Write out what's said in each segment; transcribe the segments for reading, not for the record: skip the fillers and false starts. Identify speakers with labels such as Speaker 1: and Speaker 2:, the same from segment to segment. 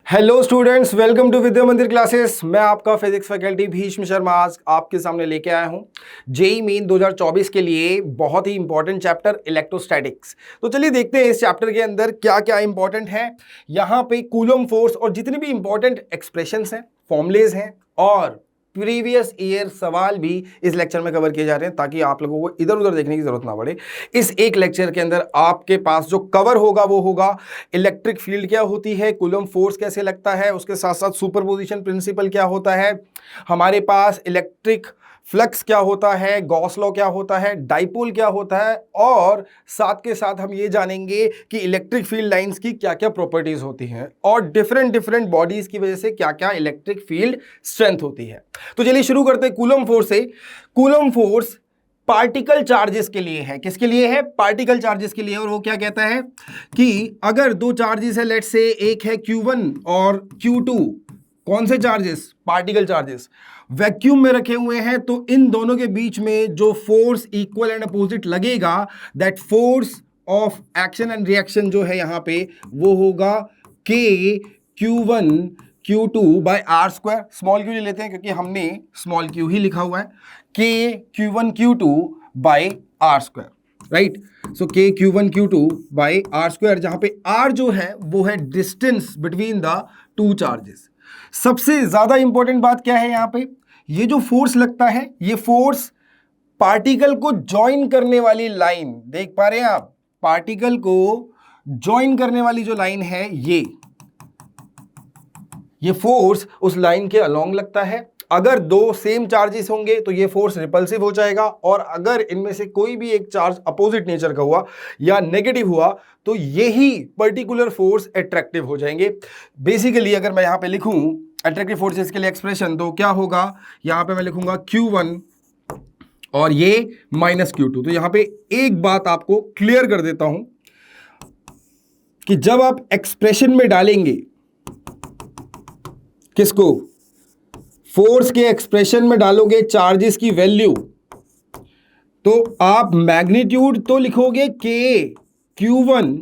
Speaker 1: Hello students, welcome to विद्या मंदिर classes. मैं आपका फिजिक्स फैकल्टी भीष्म शर्मा आज आपके सामने लेके आया हूं जेईई मेन 2024 के लिए बहुत ही इंपॉर्टेंट चैप्टर इलेक्ट्रोस्टैटिक्स। तो चलिए देखते हैं इस चैप्टर के अंदर क्या क्या इंपॉर्टेंट है। यहाँ पे कूलम फोर्स और जितने भी इंपॉर्टेंट एक्सप्रेशंस हैं, फॉर्मुलेज हैं और प्रीवियस ईयर सवाल भी इस लेक्चर में कवर किए जा रहे हैं ताकि आप लोगों को इधर उधर देखने की जरूरत ना पड़े। इस एक लेक्चर के अंदर आपके पास जो कवर होगा वो होगा इलेक्ट्रिक फील्ड क्या होती है, कूलम फोर्स कैसे लगता है, उसके साथ साथ सुपरपोजिशन प्रिंसिपल क्या होता है, हमारे पास इलेक्ट्रिक फ्लक्स क्या होता है, गॉस लॉ क्या होता है, डाइपोल क्या होता है और साथ के साथ हम ये जानेंगे कि इलेक्ट्रिक फील्ड लाइंस की क्या क्या प्रॉपर्टीज होती हैं और डिफरेंट डिफरेंट बॉडीज की वजह से क्या क्या इलेक्ट्रिक फील्ड स्ट्रेंथ होती है। तो चलिए शुरू करते हैं कूलम फोर्स से। कूलम फोर्स पार्टिकल चार्जेस के लिए है। किसके लिए है? पार्टिकल चार्जेस के लिए। और वो क्या कहता है कि अगर दो चार्जेस है, लेट्स से एक है Q1 और Q2, कौन से चार्जेस? पार्टिकल चार्जेस वैक्यूम में रखे हुए हैं, तो इन दोनों के बीच में जो फोर्स इक्वल एंड अपोजिट लगेगा, that force of action and reaction जो है यहां पे वो होगा K Q1 Q2 by R square. Small Q ले लेते हैं क्योंकि हमने स्मॉल क्यू ही लिखा हुआ है। K Q1 Q2 by R square, right. So K Q1 Q2 by R square, जहां पे R जो है वो है distance between the two charges. सबसे ज्यादा इंपॉर्टेंट बात क्या है यहां पे? ये जो फोर्स लगता है, ये फोर्स पार्टिकल को ज्वाइन करने वाली लाइन, देख पा रहे हैं आप? पार्टिकल को ज्वाइन करने वाली जो लाइन है, ये फोर्स उस लाइन के अलोंग लगता है। अगर दो सेम चार्जेस होंगे तो ये फोर्स रिपल्सिव हो जाएगा, और अगर इनमें से कोई भी एक चार्ज अपोजिट नेचर का हुआ या नेगेटिव हुआ तो यही पर्टिकुलर फोर्स अट्रैक्टिव हो जाएंगे। बेसिकली अगर मैं यहां पे लिखूं अट्रैक्टिव फोर्सेस के लिए एक्सप्रेशन, तो क्या होगा? यहां पे मैं लिखूंगा Q1 और ये माइनस Q2। तो यहां पे एक बात आपको क्लियर कर देता हूं कि जब आप एक्सप्रेशन में डालेंगे किसको? फोर्स के एक्सप्रेशन में डालोगे चार्जेस की वैल्यू, तो आप मैग्नीट्यूड तो लिखोगे K Q1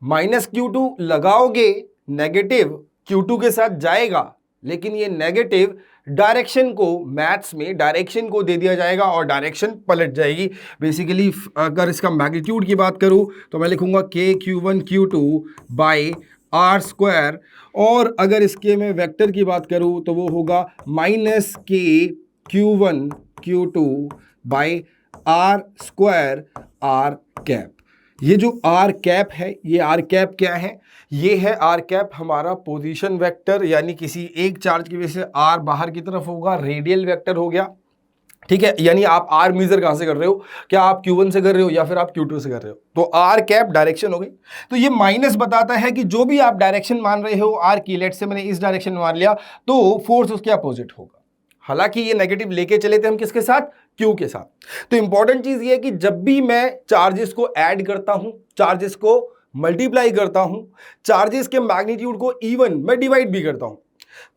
Speaker 1: माइनस Q2 लगाओगे, नेगेटिव Q2 के साथ जाएगा, लेकिन ये नेगेटिव डायरेक्शन को, मैथ्स में डायरेक्शन को दे दिया जाएगा और डायरेक्शन पलट जाएगी। बेसिकली अगर इसका मैग्नीट्यूड की बात करूं तो मैं लिखूंगा K Q1 Q2 by R square, और अगर इसके में वेक्टर की बात करूं तो वो होगा minus K Q1 Q2 by R square R cap. ये जो आर कैप है, ये आर कैप क्या है? ये है आर कैप हमारा पोजीशन वेक्टर, यानी किसी एक चार्ज की वजह से आर बाहर की तरफ होगा, रेडियल वेक्टर हो गया, ठीक है। यानी आप आर मेजर कहां से कर रहे हो? क्या आप Q1 से कर रहे हो या फिर आप Q2 से कर रहे हो? तो आर कैप डायरेक्शन हो गई। तो ये माइनस बताता है कि जो भी आप डायरेक्शन मान रहे हो आर की, लेट से मैंने इस डायरेक्शन मान लिया, तो फोर्स उसके अपोजिट होगा। हालांकि ये नेगेटिव लेके चले थे हम किसके साथ? Q के साथ। तो इंपॉर्टेंट चीज ये है कि जब भी मैं चार्जेस को ऐड करता हूं, चार्जेस को मल्टीप्लाई करता हूं, चार्जेस के मैग्नीट्यूड को इवन मैं डिवाइड भी करता हूं,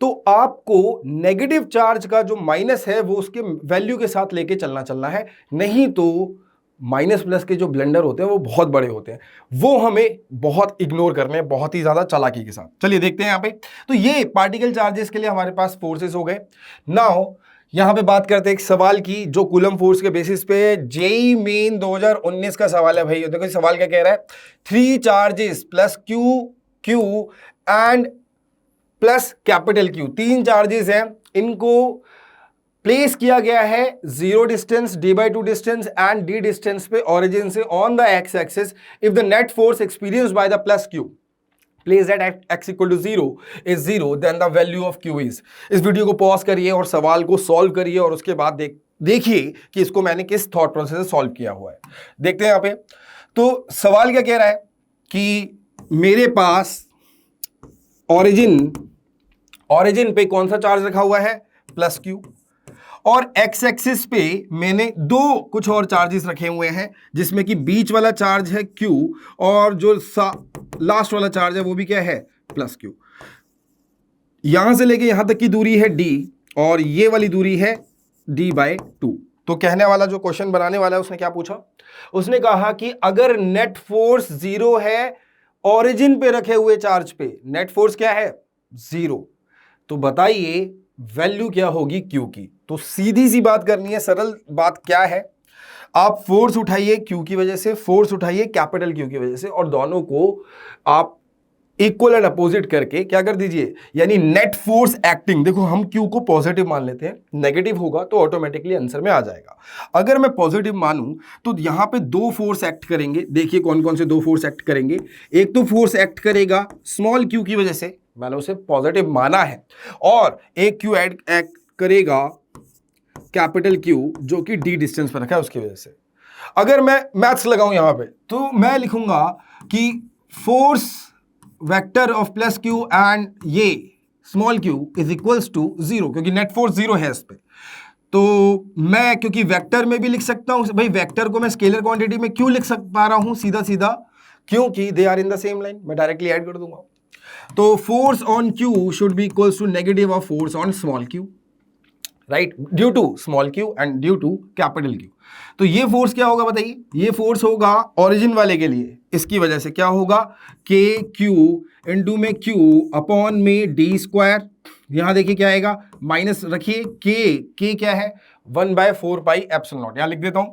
Speaker 1: तो आपको नेगेटिव चार्ज का जो माइनस है वो उसके वैल्यू के साथ लेके चलना है। नहीं तो माइनस प्लस के जो ब्लेंडर होते हैं वो बहुत बड़े होते हैं, वो हमें बहुत इग्नोर करने हैं, बहुत ही ज्यादा चालाकी के साथ। चलिए देखते हैं यहां पे। तो ये पार्टिकल चार्जेस के लिए हमारे पास फोर्सेस हो गए। नाउ यहां पे बात करते हैं एक सवाल की जो कूलम फोर्स के बेसिस पे जेईई मेन 2019 का सवाल है। भाई देखो सवाल क्या कह रहा है? 3 charges plus Q and plus capital Q, 3 charges हैं, इनको प्लेस किया गया है 0 distance, d/2 distance and d distance पे ओरिजिन से on the X axis. If the net force experienced by the plus Q place at x equal to 0 is 0, then the value of Q is. इस video को pause करिए और सवाल को solve करिए और उसके बाद देखिए कि इसको मैंने किस थॉट प्रोसेस से सॉल्व किया हुआ है। देखते हैं यहां पे। तो सवाल क्या कह रहा है कि मेरे पास ओरिजिन पे कौन सा चार्ज रखा हुआ है? प्लस Q, और एक्स एक्सिस पे मैंने दो कुछ और चार्जेस रखे हुए हैं, जिसमें कि बीच वाला चार्ज है Q और जो लास्ट वाला चार्ज है वो भी क्या है? Plus Q। यहां से लेके यहां तक की दूरी है d और ये वाली दूरी है d/2। तो कहने वाला जो क्वेश्चन बनाने वाला है उसने क्या पूछा? उसने कहा कि अगर नेट फोर्स 0 है ओरिजिन पे रखे हुए चार्ज पे नेट फोर्स क्या है? 0। तो बताइए वैल्यू क्या होगी Q की? तो सीधी सी बात करनी है, सरल बात क्या है, आप फोर्स उठाइए Q की वजह से, फोर्स उठाइए कैपिटल Q की वजह से, और दोनों को आप इक्वल एंड अपोजिट करके क्या कर दीजिए, यानी नेट फोर्स एक्टिंग। देखो हम Q को पॉजिटिव मान लेते हैं, नेगेटिव होगा तो ऑटोमेटिकली आंसर में आ जाएगा। अगर मैं पॉजिटिव मानूं तो यहां पे दो फोर्स एक्ट करेंगे। देखिए कौन कौन से दो फोर्स एक्ट करेंगे। एक तो फोर्स एक्ट करेगा स्मॉल Q की वजह से, मैंने उसे पॉजिटिव माना है, और एक Q एक्ट करेगा कैपिटल Q जो कि d डिस्टेंस पर रखा है उसकी वजह से। अगर मैं मैथ्स लगाऊं यहां पे तो मैं लिखूंगा कि force vector of plus Q and ये small q is equals to 0, क्योंकि नेट फोर्स 0 है इस पे। तो मैं क्योंकि वेक्टर में भी लिख सकता हूं भाई, वेक्टर को मैं स्केलर क्वांटिटी में क्यों लिख पा रहा हूं सीधा सीधा, क्योंकि they are in the same line, मैं डायरेक्टली ऐड कर दूंगा। तो force on Q should be equals to negative of force on small q, right, due to small q and due to capital Q। तो ये force क्या होगा बताइए? ये फोर्स होगा ओरिजिन वाले के लिए, इसकी वजह से क्या होगा, के क्यू इंटू में Q अपॉन में डी स्क्वायर, यहां देखिए क्या आएगा, माइनस रखिए के क्या है 1/4 पाई एप्सिलॉन नॉट, यहां लिख देता हूं,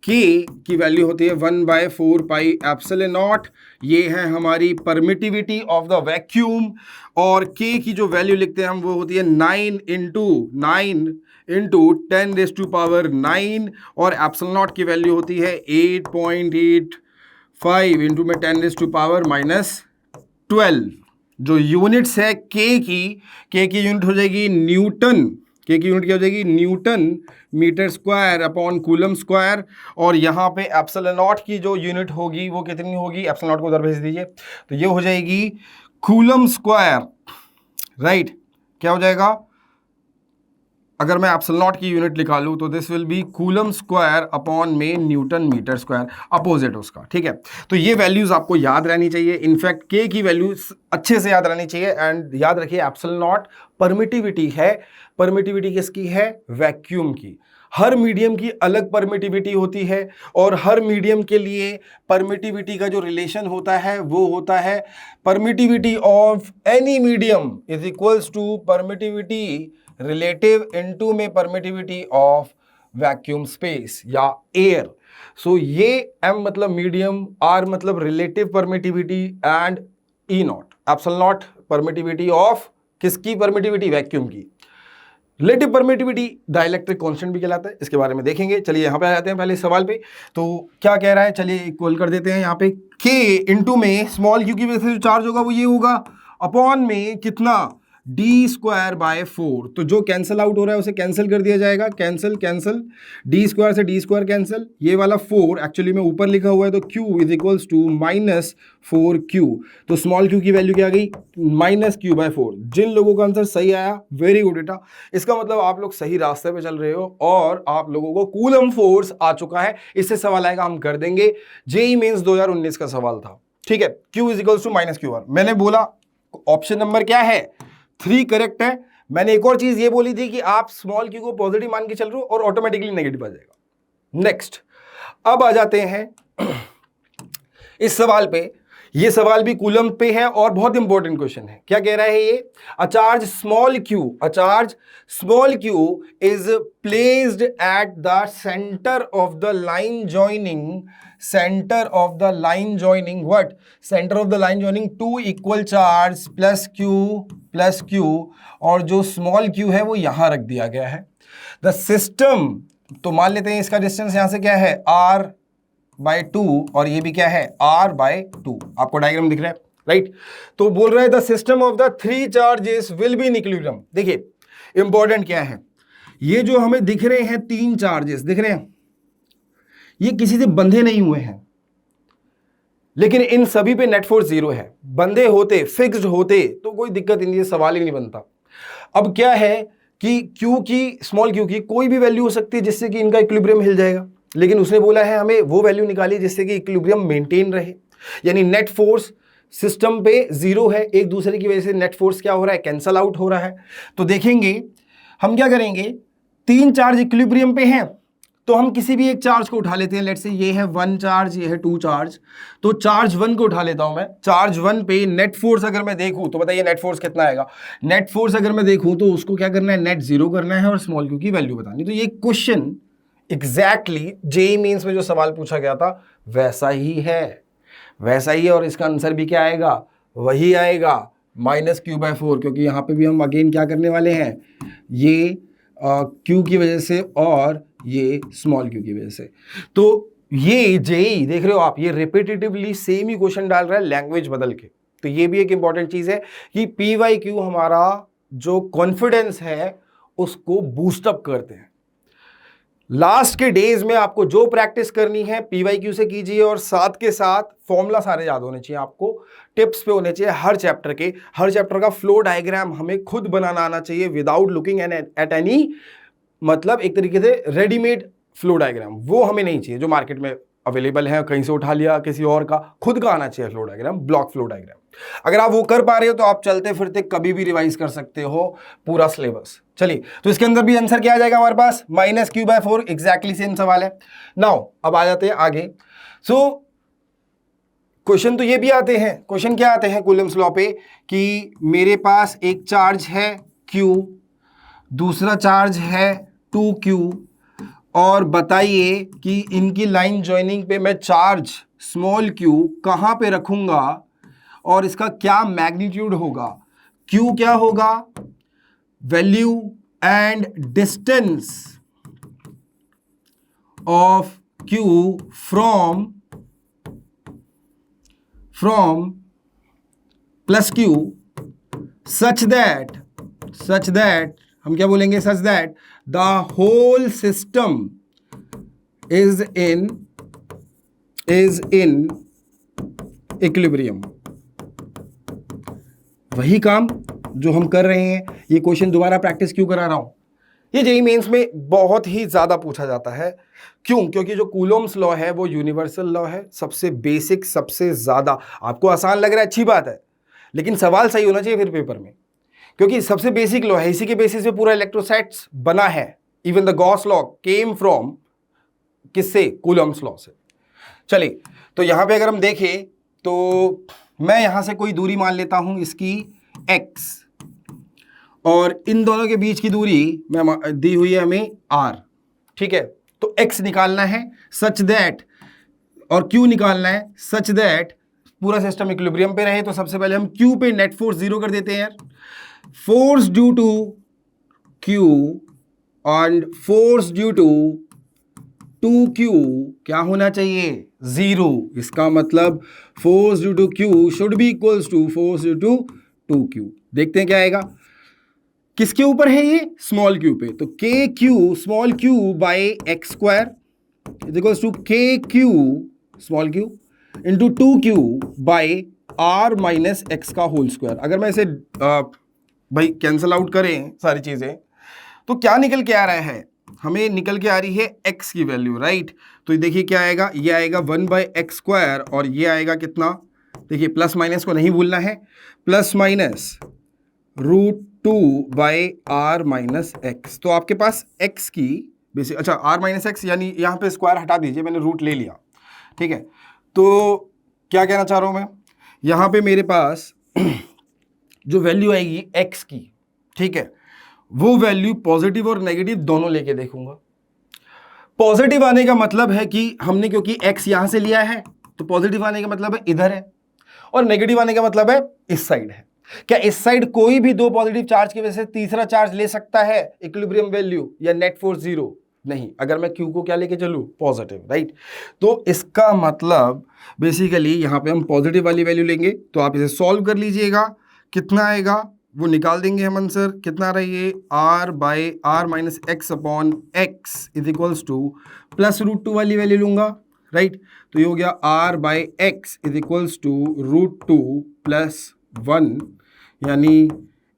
Speaker 1: के की वैल्यू होती है 1/4 पाई एप्सिलॉन नॉट, ये है हमारी परमिटिविटी ऑफ द वैक्यूम, और के की जो वैल्यू लिखते हैं हम वो होती है 9 इंटू 10⁻⁹, और एप्सिलॉन नॉट की वैल्यू होती है 8.85 इंटू में 10⁻⁻12। जो यूनिट्स है के की यूनिट हो जाएगी न्यूटन, के की यूनिट क्या हो जाएगी, newton metre square upon coulomb square, और यहाँ पे एप्सिलॉन नॉट की जो यूनिट होगी वो कितनी होगी, एप्सिलॉन नॉट को उधर भेज दीजिए, तो ये हो जाएगी कूलम स्क्वायर, राइट। क्या हो जाएगा, अगर मैं एप्सिलॉन नॉट की यूनिट निकालूं तो this will be coulomb square upon में न्यूटन मीटर स्क्वायर, अपोजिट उसका, ठीक है। तो ये वैल्यूज आपको याद रहनी चाहिए, इनफैक्ट के की वैल्यूज अच्छे से याद रहनी चाहिए। एंड याद रखिए एप्सिलॉन नॉट परमिटिविटी है, परमिटिविटी किसकी है, वैक्यूम की। हर मीडियम की अलग परमिटिविटी होती है, और हर मीडियम के लिए परमिटिविटी का जो रिलेशन होता है वो होता है permittivity of any medium is equals to permittivity relative into में परमिटिविटी ऑफ वैक्यूम स्पेस या एयर। सो ये m मतलब मीडियम, r मतलब relative permittivity, and E not epsilon not permittivity of किसकी परमिटिविटी, वैक्यूम की। रिलेटिव परमिटिविटी डाइलेक्ट्रिक कांस्टेंट भी कहलाता है, इसके बारे में देखेंगे। चलिए यहाँ पे आ जाते हैं पहले सवाल पे। तो क्या कह रहा है, चलिए इक्वल कर देते हैं यहाँ पे, k इंटू में स्मॉल q की वजह से जो चार्ज होगा वो ये होगा, अपॉन में कितना, डी स्क्वायर बाय 4। तो जो कैंसल आउट हो रहा है उसे कैंसिल कर दिया जाएगा, कैंसिल, डी स्क्वायर से डी स्क्वायर कैंसिल, ये वाला 4 एक्चुअली में ऊपर लिखा हुआ है, तो q is equals to -4q। तो स्मॉल q की वैल्यू क्या आ गई, -q/4। जिन लोगों का आंसर सही आया, वेरी गुड बेटा, इसका मतलब आप लोग सही रास्ते पे चल रहे हो, और आप लोगों को कूलम फोर्स आ चुका है। इससे सवाल आएगा, हम कर देंगे, जेईई मेंस 2019 का सवाल था, ठीक है। q is equals to -q/r। मैंने बोला ऑप्शन नंबर क्या है, 3 करेक्ट है। मैंने एक और चीज ये बोली थी कि आप स्मॉल q को पॉजिटिव मान के चल रहे हो और ऑटोमेटिकली नेगेटिव आ जाएगा। नेक्स्ट, अब आ जाते हैं इस सवाल पे। ये सवाल भी कूलम पे है और बहुत इंपॉर्टेंट क्वेश्चन है। क्या कह रहा है ये, अ charge small q is placed at the centre of the line joining, centre of the line joining two equal charge plus q, और जो स्मॉल q है वो यहां रख दिया गया है। द सिस्टम, तो मान लेते हैं इसका डिस्टेंस यहां से क्या है, r/2, और ये भी क्या है, r/2। आपको डायग्राम दिख रहा है, राइट। तो बोल रहा है the system of the 3 charges will be in equilibrium. देखिए इंपॉर्टेंट क्या है, ये जो हमें दिख रहे हैं 3 चार्जेस दिख रहे हैं, ये किसी से बंधे नहीं हुए हैं, लेकिन इन सभी पे नेट फोर्स 0 है। बंधे होते, फिक्स्ड होते तो कोई दिक्कत नहीं है, सवाल ही नहीं बनता। अब क्या है कि q की, स्मॉल q की कोई भी वैल्यू हो सकती है जिससे कि इनका इक्विलिब्रियम हिल जाएगा, लेकिन उसने बोला है हमें वो वैल्यू निकालिए जिससे कि इक्विलिब्रियम मेंटेन रहे। यानी नेट फोर्स सिस्टम पे 0 है, एक दूसरे की वजह से नेट फोर्स क्या हो रहा है, कैंसल आउट हो रहा है। तो देखेंगे हम क्या करेंगे, 3 चार्ज इक्विलिब्रियम पे हैं, तो हम किसी भी एक चार्ज को उठा लेते हैं। लेट्स से ये है 1 चार्ज, ये है 2 चार्ज, तो चार्ज 1 को उठा लेता हूं मैं। चार्ज 1 पे नेट फोर्स अगर मैं देखूं तो बताइए नेट फोर्स कितना आएगा। नेट फोर्स अगर मैं देखूं तो उसको क्या करना है, नेट जीरो करना है और स्मॉल क्यू की वैल्यू बतानी। तो ये क्वेश्चन एग्जैक्टली जेईई मेंस में जो सवाल पूछा गया था वैसा ही है, वैसा ही है। और इसका आंसर भी क्या आएगा, वही आएगा, -q/4, क्योंकि यहां पे भी हम अगेन क्या करने वाले हैं, ये q की वजह से और ये स्मॉल q की वजह से। तो ये जेईई देख रहे हो आप, ये रिपीटेटिवली सेम ही क्वेश्चन डाल रहा है लैंग्वेज बदल के। तो ये भी एक इंपॉर्टेंट चीज है कि PYQ हमारा जो कॉन्फिडेंस है उसको बूस्टअप करते हैं। लास्ट के डेज में आपको जो प्रैक्टिस करनी है PYQ से कीजिए, और साथ के साथ फॉर्मूला सारे याद होने चाहिए, आपको टिप्स पे होने चाहिए हर चैप्टर के। हर चैप्टर का फ्लो डायग्राम हमें खुद बनाना आना चाहिए विदाउट लुकिंग एट एनी, मतलब एक तरीके से रेडीमेड फ्लो डायग्राम वो हमें नहीं चाहिए जो मार्केट में अवेलेबल है, कहीं से उठा लिया किसी और का। खुद का आना चाहिए flow diagram, block flow diagram. अगर आप वो कर पा रहे हो तो आप चलते फिरते कभी भी रिवाइज कर सकते हो पूरा सिलेबस। चलिए, तो इसके अंदर भी आंसर क्या आ जाएगा हमारे पास, -q/4, एग्जैक्टली सेम सवाल है। नाउ अब आ जाते हैं आगे। सो क्वेश्चन तो ये भी आते हैं, क्वेश्चन क्या आते हैं कूलम्ब्स लॉ पे कि मेरे पास एक चार्ज है q, दूसरा चार्ज है 2q, और बताइए कि इनकी लाइन ज्वाइनिंग पे मैं चार्ज स्मॉल q कहां पे रखूंगा और इसका क्या मैग्नीट्यूड होगा। q क्या होगा, value and distance of q from plus q such that हम क्या बोलेंगे, such that the whole system is in equilibrium. वही काम जो हम कर रहे हैं। ये क्वेश्चन दोबारा प्रैक्टिस क्यों करा रहा हूं, ये जेईई मेंस में बहुत ही ज्यादा पूछा जाता है। क्यों, क्योंकि जो कूलोम्ब्स लॉ है वो यूनिवर्सल लॉ है, सबसे बेसिक, सबसे ज्यादा। आपको आसान लग रहा है, अच्छी बात है, लेकिन सवाल सही होना चाहिए फिर पेपर में, क्योंकि सबसे बेसिक लॉ है, इसी के बेसिस पे पूरा इलेक्ट्रोस्टैटिक्स बना है। Even the Gauss law came from किससे, कूलोम्ब्स लॉ से। चलिए, तो यहां पे अगर हम देखें तो मैं यहां से कोई दूरी मान लेता हूं इसकी x, और इन दोनों के बीच की दूरी मैं दी हुई है हमें r, ठीक है। तो x निकालना है सच दैट, और q निकालना है सच दैट पूरा सिस्टम इक्विलिब्रियम पे रहे। तो सबसे पहले हम q पे नेट फोर्स 0 कर देते हैं यार। Force due to q and force due to 2q क्या होना चाहिए, 0। इसका मतलब force due to q should be equals to force due to 2q। देखते हैं क्या आएगा, किसके ऊपर है ये, स्मॉल q पे। तो kq small q by x square is equals to kq small q into 2q by r minus x का होल स्क्वायर। अगर मैं इसे भाई कैंसल आउट करें सारी चीजें, तो क्या निकल के आ रहा है, हमें निकल के आ रही है x की वैल्यू, राइट। तो देखिए क्या आएगा, ये आएगा 1/x स्क्वायर, और ये आएगा कितना, देखिए प्लस माइनस को नहीं भूलना है, plus minus √2/r minus x। तो आपके पास x की बेसिक, अच्छा r माइनस x, यानी यहाँ पे स्क्वायर हटा दीजिए, मैंने रूट ले लिया, ठीक है। तो क्या कहना चाह रहा हूँ मैं, यहाँ पे मेरे पास जो वैल्यू आएगी x की, ठीक है, वो वैल्यू पॉजिटिव और नेगेटिव दोनों लेके देखूंगा। पॉजिटिव आने का मतलब है कि हमने क्योंकि x यहां से लिया है, तो पॉजिटिव आने का मतलब है इधर है, और नेगेटिव आने का मतलब है इस साइड है। क्या इस साइड कोई भी दो पॉजिटिव चार्ज की वजह से तीसरा चार्ज ले सकता है इक्विलिब्रियम वैल्यू या नेट फोर्स 0? नहीं, अगर मैं q को क्या लेके चलूं, पॉजिटिव, राइट। तो इसका मतलब बेसिकली यहां पे हम पॉजिटिव वाली वैल्यू लेंगे। तो आप इसे सॉल्व कर लीजिएगा, कितना आएगा वो निकाल देंगे हम आंसर। कितना आ रहा है ये, r/r minus x upon x is equals two plus √2 वाली वैल्यू लूंगा, राइट। तो ये हो गया r/x is equals to √2 plus 1, यानी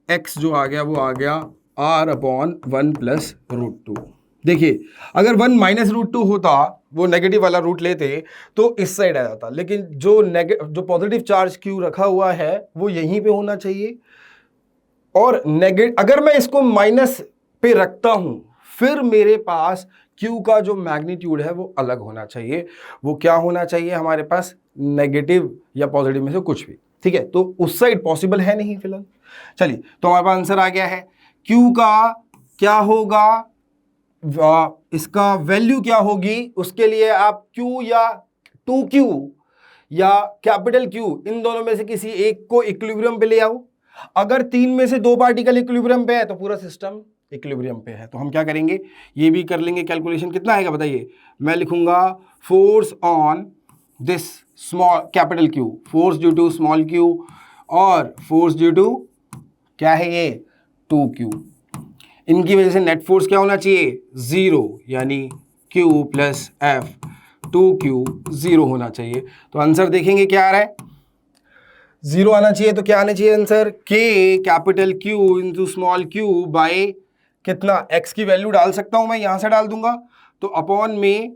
Speaker 1: x जो आ गया वो आ गया r अपॉन 1 प्लस √2। देखिए, अगर 1 माइनस √2 होता, वो नेगेटिव वाला रूट लेते, तो इस साइड आ जाता, लेकिन जो पॉजिटिव चार्ज q रखा हुआ है वो यहीं पे होना चाहिए। और अगर मैं इसको माइनस पे रखता हूं, फिर मेरे पास Q का जो मैग्नीट्यूड है वो अलग होना चाहिए। वो क्या होना चाहिए हमारे पास, नेगेटिव या पॉजिटिव में से कुछ भी, ठीक है। तो उस साइड पॉसिबल है नहीं फिलहाल। चलिए, तो हमारे पास आंसर आ गया है। Q का क्या होगा, इसका वैल्यू क्या होगी, उसके लिए आप Q या 2Q या कैपिटल Q इन दोनों में से किसी एक को इक्विलिब्रियम पे ले आओ। अगर तीन में से दो पार्टिकल इक्विलिब्रियम पे है तो पूरा सिस्टम इक्विलिब्रियम पे है। तो हम क्या करेंगे, ये भी कर लेंगे कैलकुलेशन। कितना आएगा बताइए, मैं लिखूंगा force on this small capital Q, force due to small q, और फोर्स ड्यू टू क्या है ये 2Q। इनकी वजह से नेट फोर्स क्या होना चाहिए, 0, यानी Q प्लस F, 2Q 0 होना चाहिए। तो आंसर देखेंगे क्या आ रहा है, 0 आना चाहिए। तो क्या आना चाहिए answer, K capital Q into small q by कितना, x की वैल्यू डाल सकता हूं मैं, यहां से डाल दूंगा। तो अपॉन में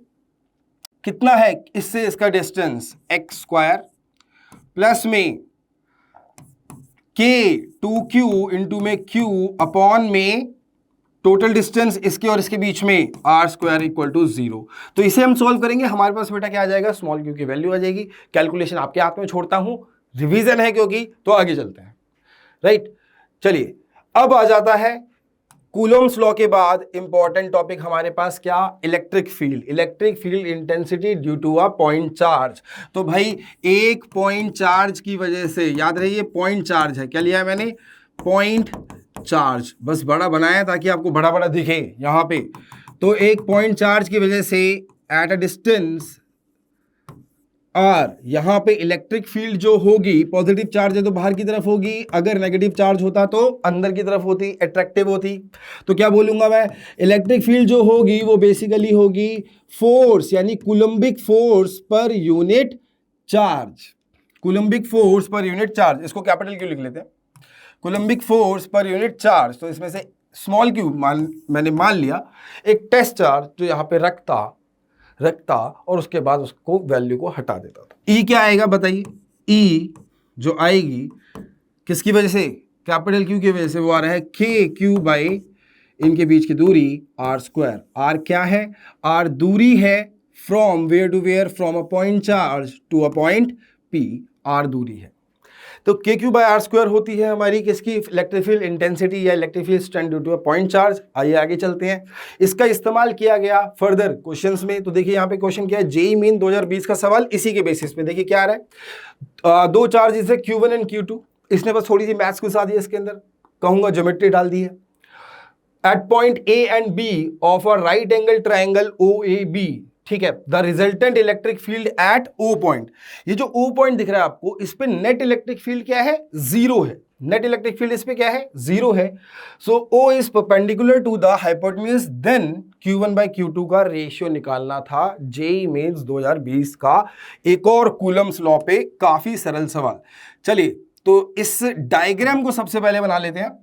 Speaker 1: कितना है इससे इसका डिस्टेंस x स्क्वायर, प्लस में K 2Q इंटू में Q अपॉन में टोटल डिस्टेंस इसके और इसके बीच में r स्क्वायर इक्वल टू 0। तो इसे हम सॉल्व करेंगे, हमारे पास बेटा क्या आ जाएगा, स्मॉल q की वैल्यू आ जाएगी। कैलकुलेशन आपके हाथ में छोड़ता हूं, रिवीजन है क्योंकि, तो आगे चलते हैं। राइट, चलिए अब आ जाता है कूलम्स लॉ के बाद इंपॉर्टेंट टॉपिक हमारे पास क्या, electric field. Electric field intensity due to a point charge. तो भाई एक पॉइंट चार्ज की वजह से, याद रहिए पॉइंट चार्ज है, क्या लिया है मैंने, पॉइंट चार्ज, बस बड़ा बनाया ताकि आपको बड़ा बड़ा दिखे यहां पे। तो एक पॉइंट चार्ज की वजह से एट अ डिस्टेंस R, यहां पे इलेक्ट्रिक फील्ड जो होगी, पॉजिटिव चार्ज है तो बाहर की तरफ होगी, अगर नेगेटिव चार्ज होता तो अंदर की तरफ होती, अट्रैक्टिव होती। तो क्या बोलूंगा मैं, इलेक्ट्रिक फील्ड जो होगी वो बेसिकली होगी फोर्स, यानी Coulombic force per unit charge. Coulombic force per unit charge, इसको कैपिटल क्यू लिख लेते हैं, Coulombic force per unit charge. तो इसमें से स्मॉल क्यू मैंने मान लिया एक टेस्ट चार्ज जो यहाँ पे रखता और उसके बाद उसको वैल्यू को हटा देता था। ई क्या आएगा बताइए, ई जो आएगी किसकी वजह से, कैपिटल क्यू की वजह से, वो आ रहा है के क्यू बाई इनके बीच की दूरी आर स्क्वायर। आर क्या है, आर दूरी है from where to where, from a point charge to a point P, R दूरी है। तो के क्यू बाई आर स्क्वायर होती है हमारी किसकी, इलेक्ट्रिक फील्ड इंटेंसिटी या electric field strength due to a point charge. आइए आगे चलते हैं, इसका इस्तेमाल किया गया फर्दर क्वेश्चंस में। तो देखिए यहाँ पे क्वेश्चन क्या है, जेईई मेन 2020 का सवाल इसी के बेसिस पे। देखिए क्या आ रहा है, दो चार्जेस है Q1 एंड Q2, इसने बस थोड़ी सी मैथ्स घुसा दी इसके अंदर, कहूंगा ज्योमेट्री डाल दी है। At point A and B of a right angle triangle OAB, ठीक है, the resultant electric field at O point. ये जो O पॉइंट दिख रहा है आपको, इस पे नेट इलेक्ट्रिक फील्ड क्या है, 0 है। नेट इलेक्ट्रिक फील्ड इस पे क्या है, 0 है। So O is perpendicular to the hypotenuse, then Q1 by Q2 का रेशियो निकालना था। जेईई मेंस 2020 का एक और कूलम्स लॉ पे काफी सरल सवाल। चलिए, तो इस डायग्राम को सबसे पहले बना लेते हैं।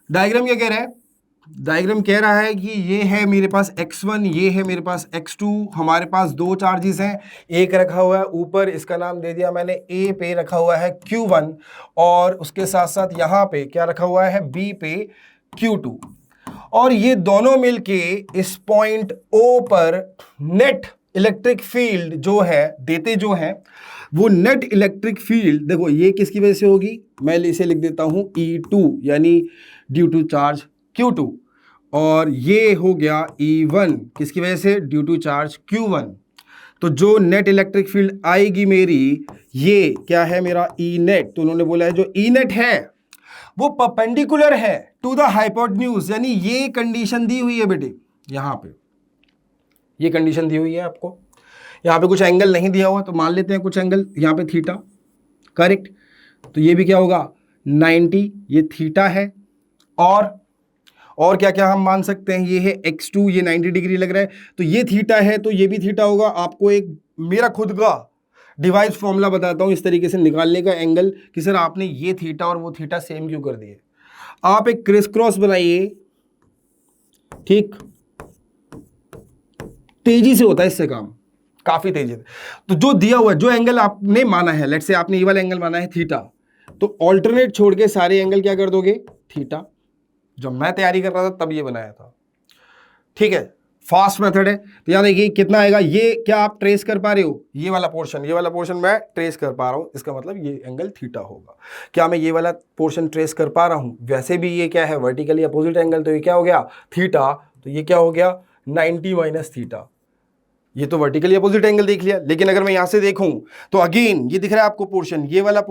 Speaker 1: डायग्राम क्या कह रहा है, डायग्राम कह रहा है कि ये है मेरे पास x1, ये है मेरे पास x2, हमारे पास दो चार्जेस हैं, एक रखा हुआ है ऊपर, इसका नाम दे दिया मैंने A पे, रखा हुआ है Q1, और उसके साथ साथ यहाँ पे क्या रखा हुआ है, B पे Q2। और ये दोनों मिलके इस पॉइंट O पर नेट इलेक्ट्रिक फील्ड जो है देते जो है, वो नेट इलेक्ट्रिक फील्ड देखो ये किसकी वजह से होगी, मैं इसे लिख देता हूं E2, यानी ड्यू टू चार्ज Q2, और ये हो गया E1 किसकी वजह से, ड्यू टू चार्ज Q1। तो जो नेट इलेक्ट्रिक फील्ड आएगी मेरी, ये क्या है मेरा E नेट। तो उन्होंने बोला है जो E नेट है वो परपेंडिकुलर है टू द हाइपोटेन्यूज, यानी ये कंडीशन दी हुई है बेटे, यहां पे ये कंडीशन दी हुई है आपको। यहां पे कुछ एंगल नहीं दिया हुआ तो मान लेते हैं कुछ एंगल, यहां पे थीटा, करेक्ट। तो ये भी क्या होगा 90, ये थीटा है। और क्या क्या हम मान सकते हैं, ये है x2, ये 90 डिग्री लग रहा है, तो ये थीटा है तो ये भी थीटा होगा। आपको एक मेरा खुद का डिवाइस फॉर्मूला बताता हूं इस तरीके से निकालने का एंगल, कि सर आपने ये थीटा और वो थीटा सेम क्यों कर दिए। आप एक क्रिस क्रॉस बनाइए, ठीक, तेजी से होता है इससे काम, काफी तेजी से। तो जो दिया हुआ, जो एंगल आपने माना है, लेट्स से आपने ये वाला एंगल माना है थीटा, तो ऑल्टरनेट छोड़ के सारे एंगल क्या कर दोगे, थीटा। जब मैं तैयारी कर रहा था तब ये बनाया था, ठीक है। फास्ट मेथड है। तो यहाँ देखिए कितना आएगा, ये क्या आप ट्रेस कर पा रहे हो, ये वाला पोर्शन मैं ट्रेस कर पा रहा हूँ, इसका मतलब ये एंगल थीटा होगा। क्या मैं ये वाला पोर्शन ट्रेस कर पा रहा हूँ? वैसे भी ये क्या है, वर्टिकली अपोजिट एंगल, तो ये क्या हो गया, थीटा। तो ये क्या हो गया, 90 माइनस थीटा। ये तो वर्टिकली अपोजिट एंगल देख लिया। लेकिन अगर मैं यहां से देखूं तो अगेन ये दिख रहा है आपको पोर्शन, ये वाला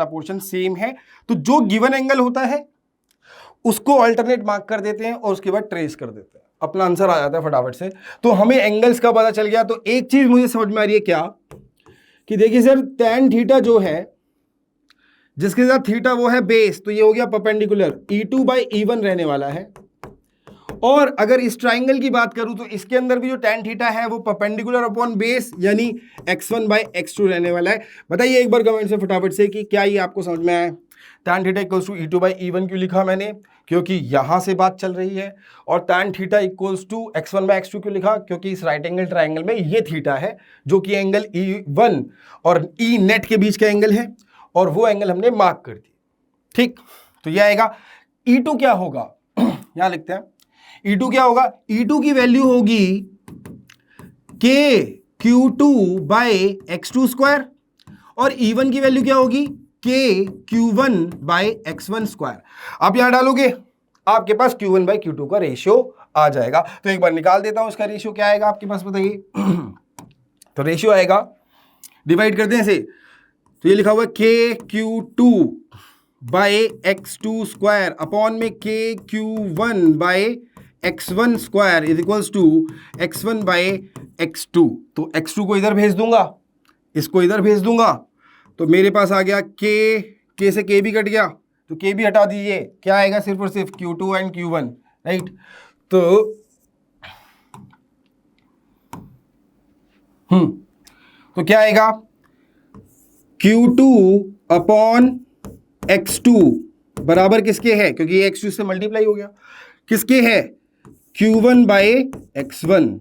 Speaker 1: पोर्शन सेम है। तो जो गिवन एंगल होता है उसको अल्टरनेट मार्क कर देते हैं और उसके बाद ट्रेस कर देते हैं, अपना आंसर आ जाता है फटाफट से। तो हमें एंगल्स का पता चल गया। तो एक चीज मुझे समझ में आ रही है क्या, कि देखिए सर tan थीटा जो है, जिसके साथ थीटा वो है बेस, तो ये हो गया परपेंडिकुलर, E2/E1 रहने वाला है। और अगर इस ट्राइंगल की बात करूं तो इसके अंदर भी जो tan थीटा है वो परपेंडिकुलर अपॉन बेस यानी x1/x2 रहने वाला है। बताइए एक बार कमेंट से फटाफट से कि क्या ये आपको समझ में आया। tan theta equals to E2/E1 क्यों लिखा मैंने, क्योंकि यहां से बात चल रही है। और tan theta equals to x1/x2 क्यों लिखा, क्योंकि इस राइट एंगल ट्राइंगल में ये थीटा है जो कि एंगल E1 और E नेट के बीच का एंगल है, और वो एंगल हमने मार्क कर दी। ठीक, तो ये आएगा E2 क्या होगा, यहां लिखते हैं E2 क्या होगा, E2 की वैल्यू होगी KQ2/x2² और E1 की वैल्यू क्या होगी KQ1/x1²। आप यहां डालोगे आपके पास Q1/Q2 का रेशियो आ जाएगा। तो एक बार निकाल देता हूं, इसका रेशियो क्या आएगा आपके पास बताइए। तो रेशियो आएगा, डिवाइड करते हैं इसे, तो ये लिखा हुआ है KQ2/x2² अपॉन में KQ1/x1² is equals to x1/x2। तो x2 को इधर भेज दूंगा, इसको इधर भेज दूंगा, तो मेरे पास आ गया k से k भी कट गया, तो k भी हटा दीजिए, क्या आएगा सिर्फ और सिर्फ Q2 एंड Q1, राइट। तो क्या आएगा Q2 अपॉन x2 बराबर किसके है, क्योंकि ये x2 से मल्टीप्लाई हो गया, किसके है Q1/x1।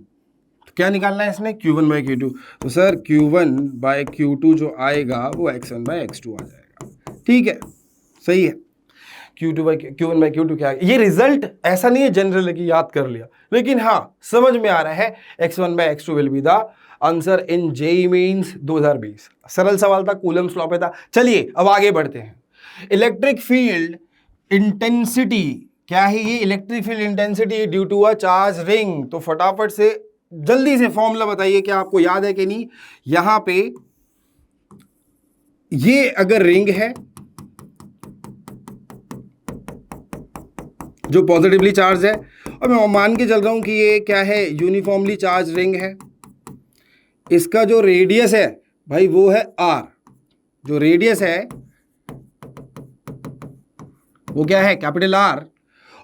Speaker 1: तो क्या निकालना है इसने Q1/Q2। तो सर Q1/Q2 जो आएगा वो x1/x2 आ जाएगा। ठीक है, सही है। Q1/Q2 क्या है, ये रिजल्ट ऐसा नहीं है जनरल है कि याद कर लिया, लेकिन हाँ समझ में आ रहा है x1/x2 will be the answer in JEE mains 2020। सरल सवाल था, कूलम्स लॉ पे था। चलिए अब आगे बढ़ते हैं। इलेक्ट्रिक फील्ड इंटेंसिटी क्या है, ये electric field intensity due to a charge ring. तो फटाफट से जल्दी से फॉर्मूला बताइए, क्या आपको याद है कि नहीं। यहां पे ये अगर रिंग है जो पॉजिटिवली चार्ज है, और मैं मान के चल रहा हूं कि ये क्या है, यूनिफॉर्मली चार्ज रिंग है, इसका जो रेडियस है भाई वो है r, जो रेडियस है वो क्या है कैपिटल R,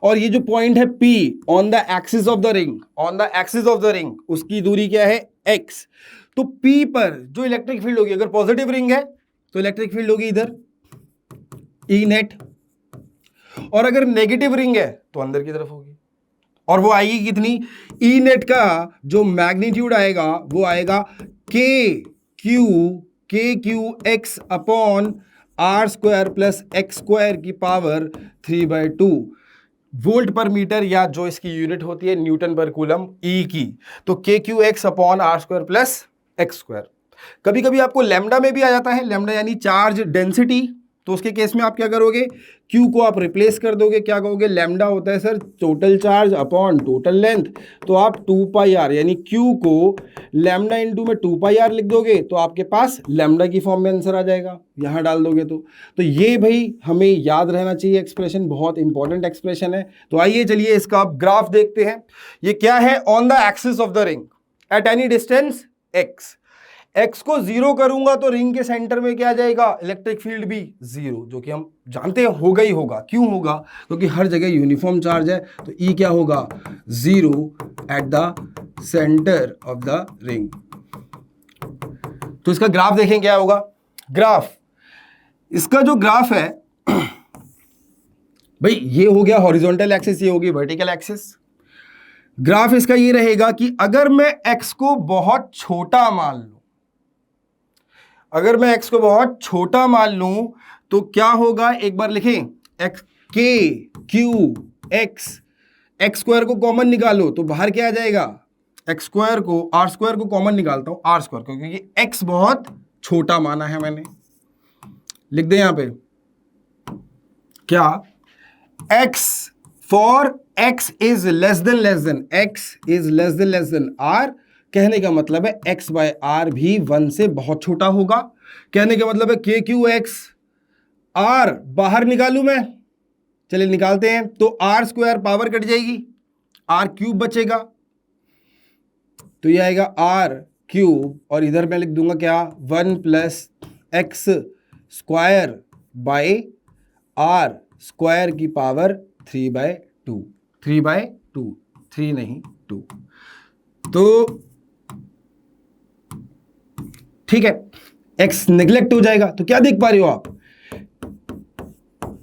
Speaker 1: और ये जो पॉइंट है P on the axis of the ring, उसकी दूरी क्या है x। तो P पर जो इलेक्ट्रिक फील्ड होगी, अगर पॉजिटिव रिंग है तो इलेक्ट्रिक फील्ड होगी इधर E नेट, और अगर नेगेटिव रिंग है तो अंदर की तरफ होगी, और वो आएगी कितनी, E नेट का जो मैग्नीट्यूड आएगा वो आएगा KQX upon R² plus x² की पावर 3/2 वोल्ट पर मीटर, या जो इसकी यूनिट होती है न्यूटन पर कूलम E की। तो KQX upon R² plus x²। कभी कभी आपको लैम्डा में भी आ जाता है, लैम्डा यानी चार्ज डेंसिटी। तो उसके केस में आप क्या करोगे, Q को आप रिप्लेस कर दोगे, क्या कहोगे, लैम्डा होता है sir total charge upon total length. तो आप 2πr यानी Q को लैम्डा इंटू में 2πr लिख दोगे, तो आपके पास लैम्डा की फॉर्म में आंसर आ जाएगा, यहां डाल दोगे तो ये भाई हमें याद रहना चाहिए एक्सप्रेशन, बहुत इंपॉर्टेंट एक्सप्रेशन है। तो आइए चलिए इसका आप ग्राफ देखते हैं। ये क्या है, on the axis of the ring at any distance x को 0 करूंगा तो रिंग के सेंटर में क्या आ जाएगा, इलेक्ट्रिक फील्ड भी 0, जो कि हम जानते हैं होगा ही होगा। क्यों होगा, क्योंकि हर जगह यूनिफॉर्म चार्ज है। तो E क्या होगा 0 at the centre of the ring. तो इसका ग्राफ देखें क्या होगा। ग्राफ, इसका जो ग्राफ है भाई ये हो गया हॉरिजॉन्टल एक्सिस, ये होगी वर्टिकल एक्सिस। ग्राफ इसका ये रहेगा कि अगर मैं x को बहुत छोटा मान लूं, अगर मैं x को बहुत छोटा मान लूं तो क्या होगा, एक बार लिखें, KQX एक्स स्क्वायर को कॉमन निकालो तो बाहर क्या आ जाएगा, एक्स स्क्वायर को, आर स्क्वायर को कॉमन निकालता हूं, आर स्क्वायर को, क्योंकि एक्स बहुत छोटा माना है मैंने, लिख दे यहां पे क्या, X for X is less than R, कहने का मतलब है एक्स बाय आर भी 1 से बहुत छोटा होगा। कहने का मतलब है के क्यू एक्स, आर बाहर निकालू मैं, चलिए निकालते हैं, तो आर स्क्वायर पावर कट जाएगी, आर क्यूब बचेगा, तो ये आएगा आर क्यूब, और इधर मैं लिख दूंगा क्या, 1 plus X square by R square की पावर 3/2, 3/2, 3 नहीं 2। तो ठीक है, x नेग्लेक्ट हो जाएगा, तो क्या देख पा रहे हो आप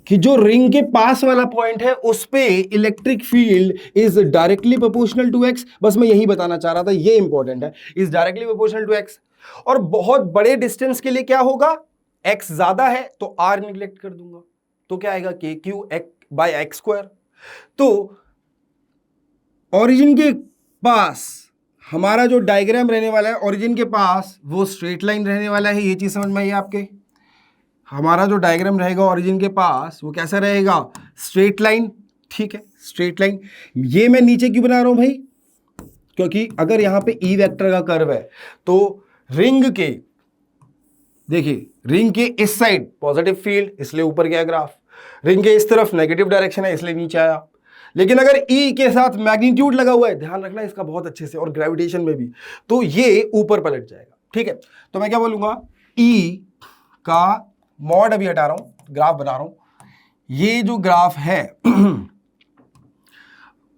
Speaker 1: कि जो रिंग के पास वाला पॉइंट है उस पे electric field is directly proportional to x। बस मैं यही बताना चाह रहा था, ये इंपॉर्टेंट है, is directly proportional to x। और बहुत बड़े डिस्टेंस के लिए क्या होगा, x ज्यादा है तो r निग्लेक्ट कर दूंगा, तो क्या आएगा, के क्यू बाय एक्स स्क्वायर। तो ओरिजिन के पास हमारा जो डायग्राम रहने वाला है, ओरिजिन के पास वो स्ट्रेट लाइन रहने वाला है, ये चीज समझ में आई आपके। हमारा जो डायग्राम रहेगा ओरिजिन के पास वो कैसा रहेगा, स्ट्रेट लाइन, ठीक है, स्ट्रेट लाइन। ये मैं नीचे क्यों बना रहा हूं भाई, क्योंकि अगर यहां पे ई वेक्टर का कर्व है तो रिंग के, देखिए रिंग के इस साइड पॉजिटिव फील्ड, इसलिए ऊपर गया ग्राफ, रिंग के इस तरफ नेगेटिव डायरेक्शन है इसलिए नीचे आया। लेकिन अगर ई के साथ मैग्नीट्यूड लगा हुआ है, ध्यान रखना इसका बहुत अच्छे से, और ग्रेविटेशन में भी, तो ये ऊपर पलट जाएगा, ठीक है। तो मैं क्या बोलूंगा, ई का मॉड अभी हटा रहा हूं, ग्राफ बना रहा हूं, ये जो ग्राफ है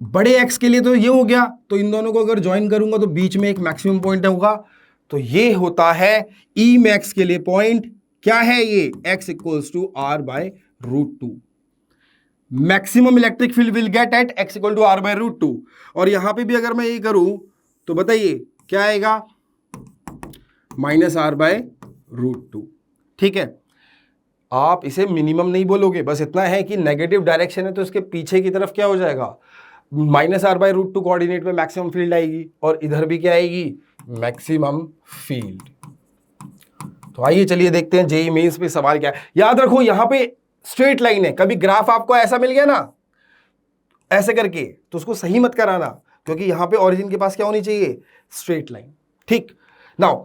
Speaker 1: बड़े एक्स के लिए तो ये हो गया, तो इन दोनों को अगर ज्वाइन करूंगा तो बीच में एक मैक्सिमम पॉइंट होगा, तो ये होता है ई मैक्स के लिए पॉइंट, क्या है ये, x equals to R by root 2। Maximum electric field will get at x equal to R by root 2। और यहां पे भी अगर मैं ये करूं तो बताइए क्या आएगा, माइनस आर बाय रूट 2, ठीक है। आप इसे मिनिमम नहीं बोलोगे, बस इतना है कि नेगेटिव डायरेक्शन है तो इसके पीछे की तरफ क्या हो जाएगा, minus R by root 2 coordinate में मैक्सिमम फील्ड आएगी, और इधर भी क्या आएगी, मैक्सिमम फील्ड। तो आइए चलिए देखते हैं जेईई मेंस पे सवाल क्या है। याद रखो यहां पे स्ट्रेट लाइन है, कभी ग्राफ आपको ऐसा मिल गया ना ऐसे करके तो उसको सही मत कराना, क्योंकि यहां पे ओरिजिन के पास क्या होनी चाहिए, स्ट्रेट लाइन, ठीक। नाउ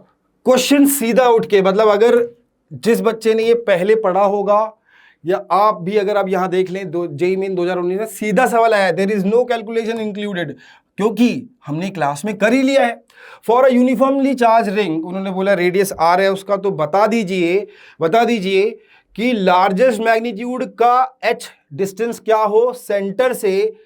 Speaker 1: क्वेश्चन सीधा उठ के, मतलब अगर जिस बच्चे ने ये पहले पढ़ा होगा, या आप भी अगर आप यहां देख लें, जेईई मेन 2019 में सीधा सवाल आया है, there is no calculation included, क्योंकि हमने क्लास में कर ही लिया है। For a uniformly charge ring, उन्होंने बोला रेडियस आर है उसका, तो बता दीजिए कि लार्जेस्ट मैग्नीट्यूड का h डिस्टेंस क्या हो सेंटर से,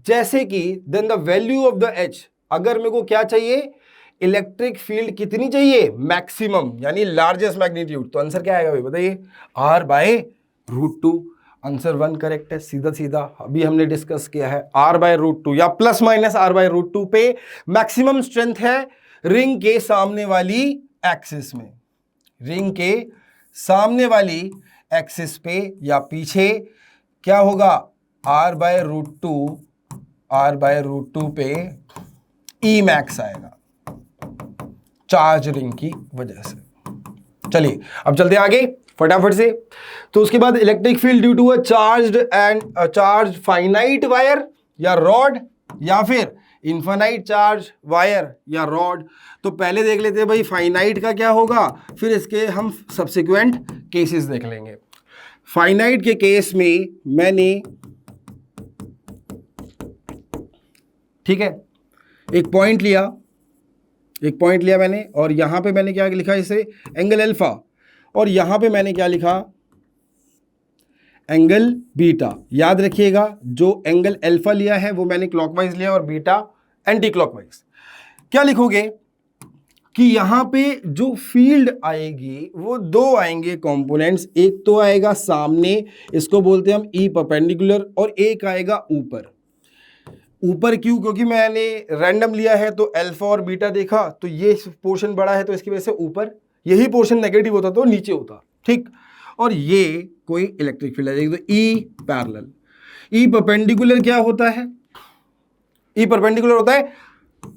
Speaker 1: जैसे कि then the value of the h, अगर मेरे को क्या चाहिए, इलेक्ट्रिक फील्ड कितनी चाहिए, मैक्सिमम, यानी लार्जेस्ट मैग्नीट्यूड, तो आंसर क्या आएगा भाई बताइए, r by root 2। Answer 1 correct है, सीधा सीधा अभी हमने डिस्कस किया है, r बाय रूट 2 या plus minus r by root 2 पे मैक्सिमम स्ट्रेंथ है रिंग के सामने वाली एक्सिस में, रिंग के सामने वाली एक्सिस पे या पीछे क्या होगा, r बाय रूट 2 पे ई मैक्स आएगा चार्ज रिंग की वजह से। चलिए अब चलते आगे फटाफट से। तो उसके बाद electric field due to a charge finite wire या रॉड, या फिर इनफाइनाइट चार्ज वायर या रॉड। तो पहले देख लेते हैं भाई फाइनाइट का क्या होगा, फिर इसके हम सब्सिक्वेंट केसेस देख लेंगे। फाइनाइट के केस में मैंने, ठीक है, एक पॉइंट लिया मैंने, और यहां पे मैंने क्या लिखा, इसे एंगल अल्फा, और यहां पे मैंने क्या लिखा, एंगल बीटा। याद रखिएगा जो एंगल अल्फा लिया है वो मैंने क्लॉकवाइज लिया और बीटा एंटी क्लॉकवाइज। क्या लिखोगे कि यहां पे जो फील्ड आएगी वो दो आएंगे कंपोनेंट्स, एक तो आएगा सामने, इसको बोलते हैं हम ई परपेंडिकुलर, और एक आएगा ऊपर। ऊपर क्यों, क्योंकि मैंने रैंडम लिया है तो अल्फा और बीटा देखा, तो ये पोर्शन बड़ा है तो इसकी वजह से ऊपर, यही पोर्शन नेगेटिव होता तो नीचे होता, ठीक। और ये कोई इलेक्ट्रिक फील्ड आ जाएगी, तो ई पैरेलल। ई परपेंडिकुलर क्या होता है, ई परपेंडिकुलर होता है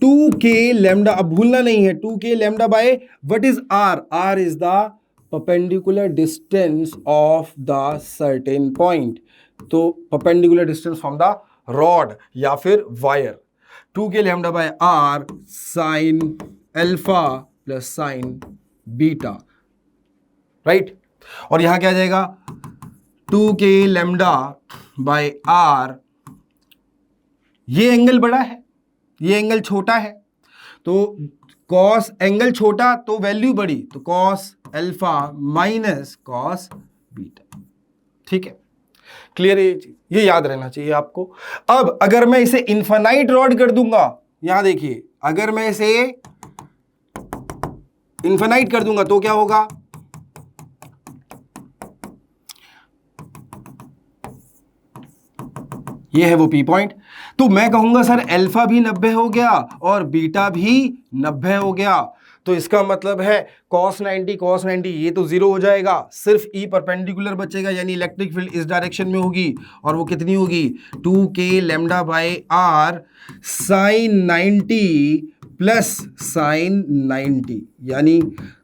Speaker 1: 2k लैम्डा, अब भूलना नहीं है 2k lambda by what is r, r is the perpendicular distance of the certain point, तो perpendicular distance from the rod या फिर wire, 2k lambda by r sine alpha plus sine beta, right. और यहां क्या आ जाएगा 2k lambda by r, ये angle बड़ा है, ये एंगल छोटा है, तो कॉस एंगल छोटा तो वैल्यू बड़ी, तो cos alpha minus cos beta, ठीक है, क्लियर है ये याद रहना चाहिए आपको। अब अगर मैं इसे इनफाइनाइट रॉड कर दूंगा, यहां देखिए अगर मैं इसे इनफाइनाइट कर दूंगा तो क्या होगा, ये है वो पी पॉइंट, तो मैं कहूंगा सर अल्फा भी 90 हो गया और बीटा भी 90 हो गया, तो इसका मतलब है cos 90 ये तो जीरो हो जाएगा, सिर्फ ई परपेंडिकुलर बचेगा, यानी इलेक्ट्रिक फील्ड इस डायरेक्शन में होगी, और वो कितनी होगी 2k lambda by r sine 90 plus sine 90, यानी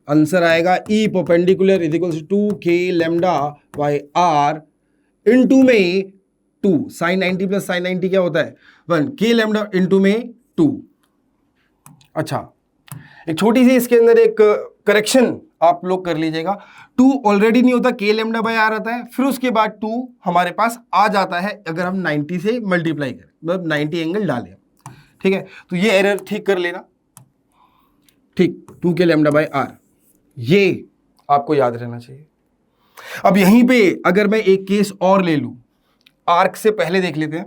Speaker 1: आंसर आएगा E perpendicular is equal to 2k lambda by r into में 2, साइन 90 प्लस साइन 90 क्या होता है 1, k लैम्डा इनटू में 2। अच्छा, एक छोटी सी इसके अंदर एक करेक्शन आप लोग कर लीजिएगा, 2 ऑलरेडी नहीं होता, k लैम्डा बाय r आता है, फिर उसके बाद 2 हमारे पास आ जाता है अगर हम 90 से मल्टीप्लाई करें, मतलब 90 एंगल डालें, ठीक है, तो ये एरर ठीक कर लेना, ठीक, 2k लैम्डा बाय r, ये आपको याद रहना चाहिए। अब यहीं पे अगर मैं एक केस और ले लूं, आर्क से पहले देख लेते हैं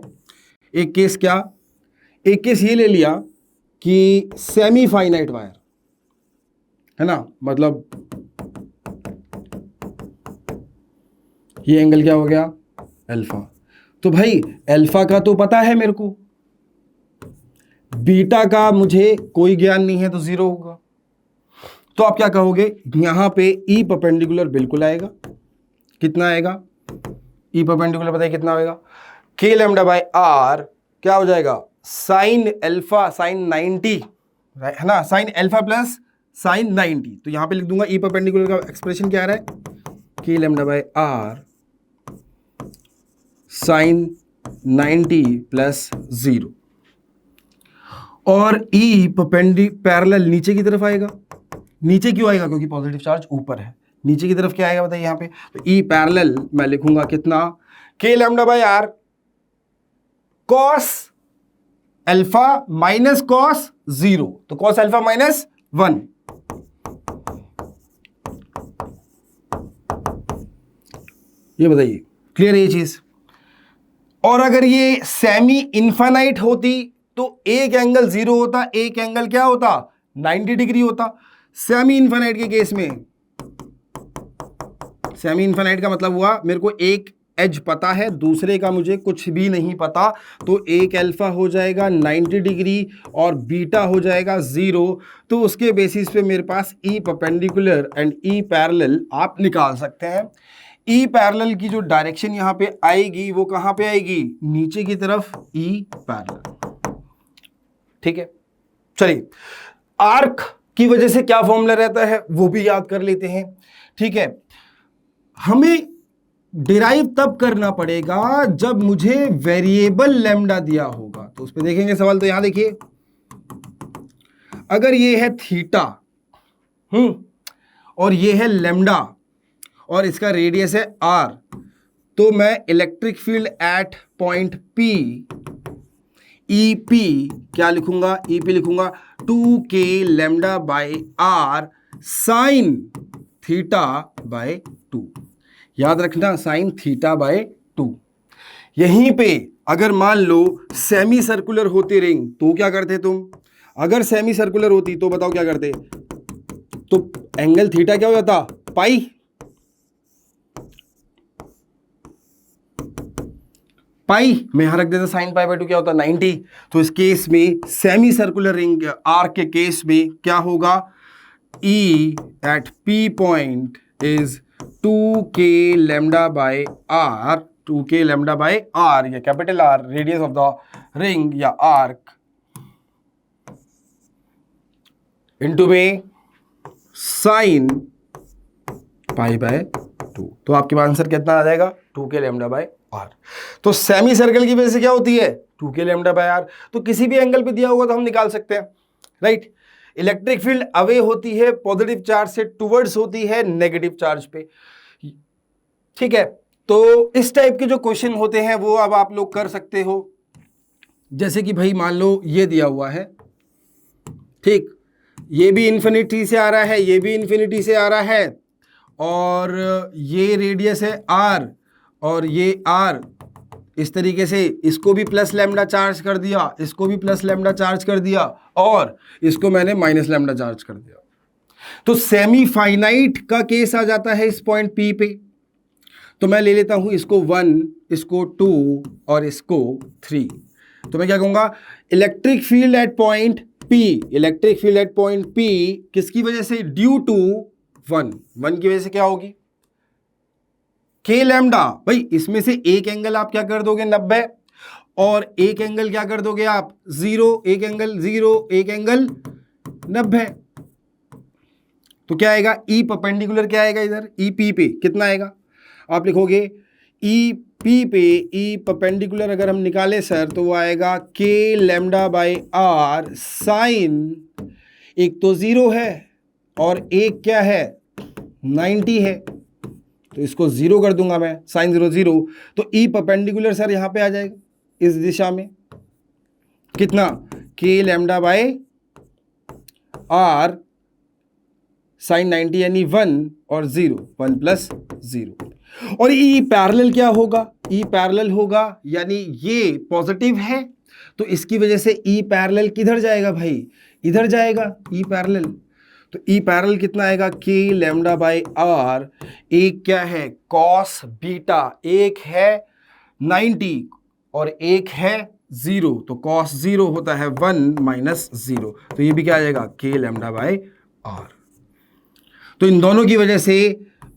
Speaker 1: एक केस, क्या एक केस ये ले लिया कि सेमी फाइनाइट वायर है ना, मतलब ये एंगल क्या हो गया अल्फा, तो भाई अल्फा का तो पता है मेरे को, बीटा का मुझे कोई ज्ञान नहीं है, तो जीरो होगा, तो आप क्या कहोगे यहां पे ई परपेंडिकुलर बिल्कुल आएगा, कितना आएगा ई परपेंडिकुलर पता है कितना होगा, k लैम्डा बाय r क्या हो जाएगा साइन अल्फा साइन 90 है ना, साइन अल्फा प्लस साइन 90, तो यहां पे लिख दूंगा ई परपेंडिकुलर का एक्सप्रेशन क्या आ रहा है k lambda by r sine 90 plus 0, और ई पैरेलल नीचे की तरफ आएगा, नीचे क्यों आएगा क्योंकि पॉजिटिव चार्ज ऊपर है, नीचे की तरफ क्या आएगा बताइए यहां पे, तो ई पैरेलल मैं लिखूंगा कितना k lambda by r cos alpha minus cos 0, तो कॉस अल्फा माइनस 1, ये बताइए क्लियर है ये चीज। और अगर ये सेमी इनफाइनाइट होती तो एक एंगल 0 होता, एक एंगल क्या होता 90 डिग्री होता, सेमी इनफाइनाइट के केस में, सेमी इनफाइनाइट का मतलब हुआ मेरे को एक एज पता है, दूसरे का मुझे कुछ भी नहीं पता, तो एक अल्फा हो जाएगा 90 डिग्री और बीटा हो जाएगा 0, तो उसके बेसिस पे मेरे पास E perpendicular and E parallel आप निकाल सकते हैं। ई पैरेलल की जो डायरेक्शन यहां पे आएगी वो कहां पे आएगी नीचे की तरफ, ई पैरेलल, ठीक है। चलिए आर्क की वजह से क्या फॉर्मूला रहता है वो भी याद कर लेते हैं, ठीक है। हमें डिराइव तब करना पड़ेगा जब मुझे वेरिएबल लैम्डा दिया होगा, तो उस पर देखेंगे सवाल, तो यहां देखिए अगर ये है थीटा और ये है लैम्डा और इसका रेडियस है r, तो मैं electric field eight point P EP क्या लिखूंगा, EP लिखूंगा 2k lambda by r sine theta by 2, याद रखना साइन थीटा बाय 2। यहीं पे अगर मान लो सेमी सर्कुलर होती रिंग तो क्या करते तुम, अगर सेमी सर्कुलर होती तो बताओ क्या करते, तो एंगल थीटा क्या हो जाता पाई, पाई में यहां रख देता, साइन पाई बाय 2 क्या होता 90, तो इस केस में सेमी सर्कुलर रिंग आर्क के केस में क्या होगा, E at P point is 2k lambda by r, 2k lambda by r, या capital R radius of the ring या आर्क इंटू में साइन पाई बाय 2, तो आपके पास आंसर कितना आ जाएगा 2k लैम्डा बाय आर। तो सेमी सर्कल की वजह से क्या होती है 2k लैम्डा बाय आर, तो किसी भी एंगल पे दिया होगा तो हम निकाल सकते हैं, राइट। इलेक्ट्रिक फील्ड अवे होती है पॉजिटिव चार्ज से, टुवर्ड्स होती है नेगेटिव चार्ज पे, ठीक है। तो इस टाइप के जो क्वेश्चन होते हैं वो अब आप लोग कर सकते हो। जैसे कि भाई मान लो ये दिया हुआ है, ठीक, ये भी इन्फिनिटी से आ रहा है, ये भी इन्फिनिटी से आ रहा है, और ये रेडियस है r और ये r, इस तरीके से इसको भी प्लस लैम्डा चार्ज कर दिया, इसको भी प्लस लैम्डा चार्ज कर दिया, और इसको मैंने माइनस लैम्डा चार्ज कर दिया। तो सेमी फाइनाइट का केस आ जाता है इस पॉइंट P पे। तो मैं ले लेता हूं इसको 1, इसको 2 और इसको 3। तो मैं क्या कहूंगा, electric field eight point P, electric field eight point P किसकी वजह से, ड्यू टू 1 की वजह से क्या होगी, k लैम्डा। भाई इसमें से एक एंगल आप क्या कर दोगे 90, और एक एंगल क्या कर दोगे आप 0, एक एंगल 0, एक एंगल 90। तो क्या आएगा, ई परपेंडिकुलर क्या आएगा इधर, ई पी पे कितना आएगा, आप लिखोगे ई पी पे, ई परपेंडिकुलर अगर हम निकाले सर तो वो आएगा k lambda by R sine, एक तो 0 है और एक क्या है 90 है, तो इसको 0 कर दूंगा मैं, साइन 0 0, तो ई परपेंडिकुलर सर यहां पे आ जाएगा इस दिशा में, कितना k lambda by R sine 90 यानी 1 और 0, 1 प्लस 0। और ई पैरेलल क्या होगा, ई पैरेलल होगा यानी ये पॉजिटिव है, तो इसकी वजह से ई पैरेलल किधर जाएगा भाई, इधर जाएगा ई पैरेलल। तो ई पैरेलल कितना आएगा, k लैम्डा बाई आर, एक क्या है कॉस बीटा, एक है 90 और एक है 0, तो कॉस 0 होता है 1 माइनस 0, तो ये भी क्या आ जाएगा k लैम्डा बाई आर। तो इन दोनों की वजह से,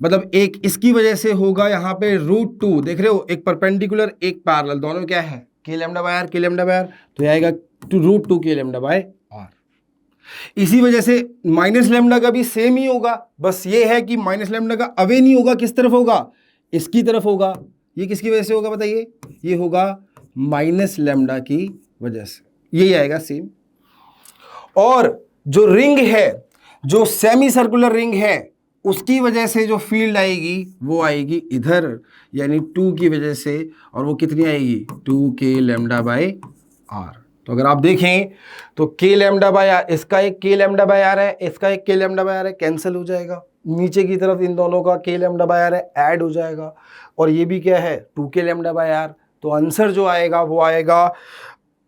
Speaker 1: मतलब एक इसकी वजह से होगा यहाँ पे √2, देख रहे हो, एक परपेंडिकुलर एक पैरेलल, दोनों क्या है k lambda by R, k lambda by R, तो ये आएगा √2 k लैम्डा बाय आर। इसी वजह से माइनस लैम्डा का भी सेम ही होगा, बस ये है कि माइनस लैम्डा का अवे नहीं होगा, किस तरफ होगा, इसकी तरफ होगा। ये किसकी वजह से होगा बताइए, ये होगा माइनस लैम्डा की वजह से, यही आएगा सेम। और जो रिंग है, जो सेमी सर्कुलर रिंग है, उसकी वजह से जो फील्ड आएगी वो आएगी इधर, यानी 2 की वजह से, और वो कितनी आएगी 2k लैम्डा बाय आर। तो अगर आप देखें तो k लैम्डा बाय आर, इसका एक k लैम्डा बाय आर है, इसका एक k लैम्डा बाय आर है, कैंसिल हो जाएगा, नीचे की तरफ इन दोनों का k लैम्डा बाय आर है, ऐड हो जाएगा, और ये भी क्या है 2k लैम्डा बाय आर। तो आंसर जो आएगा वो आएगा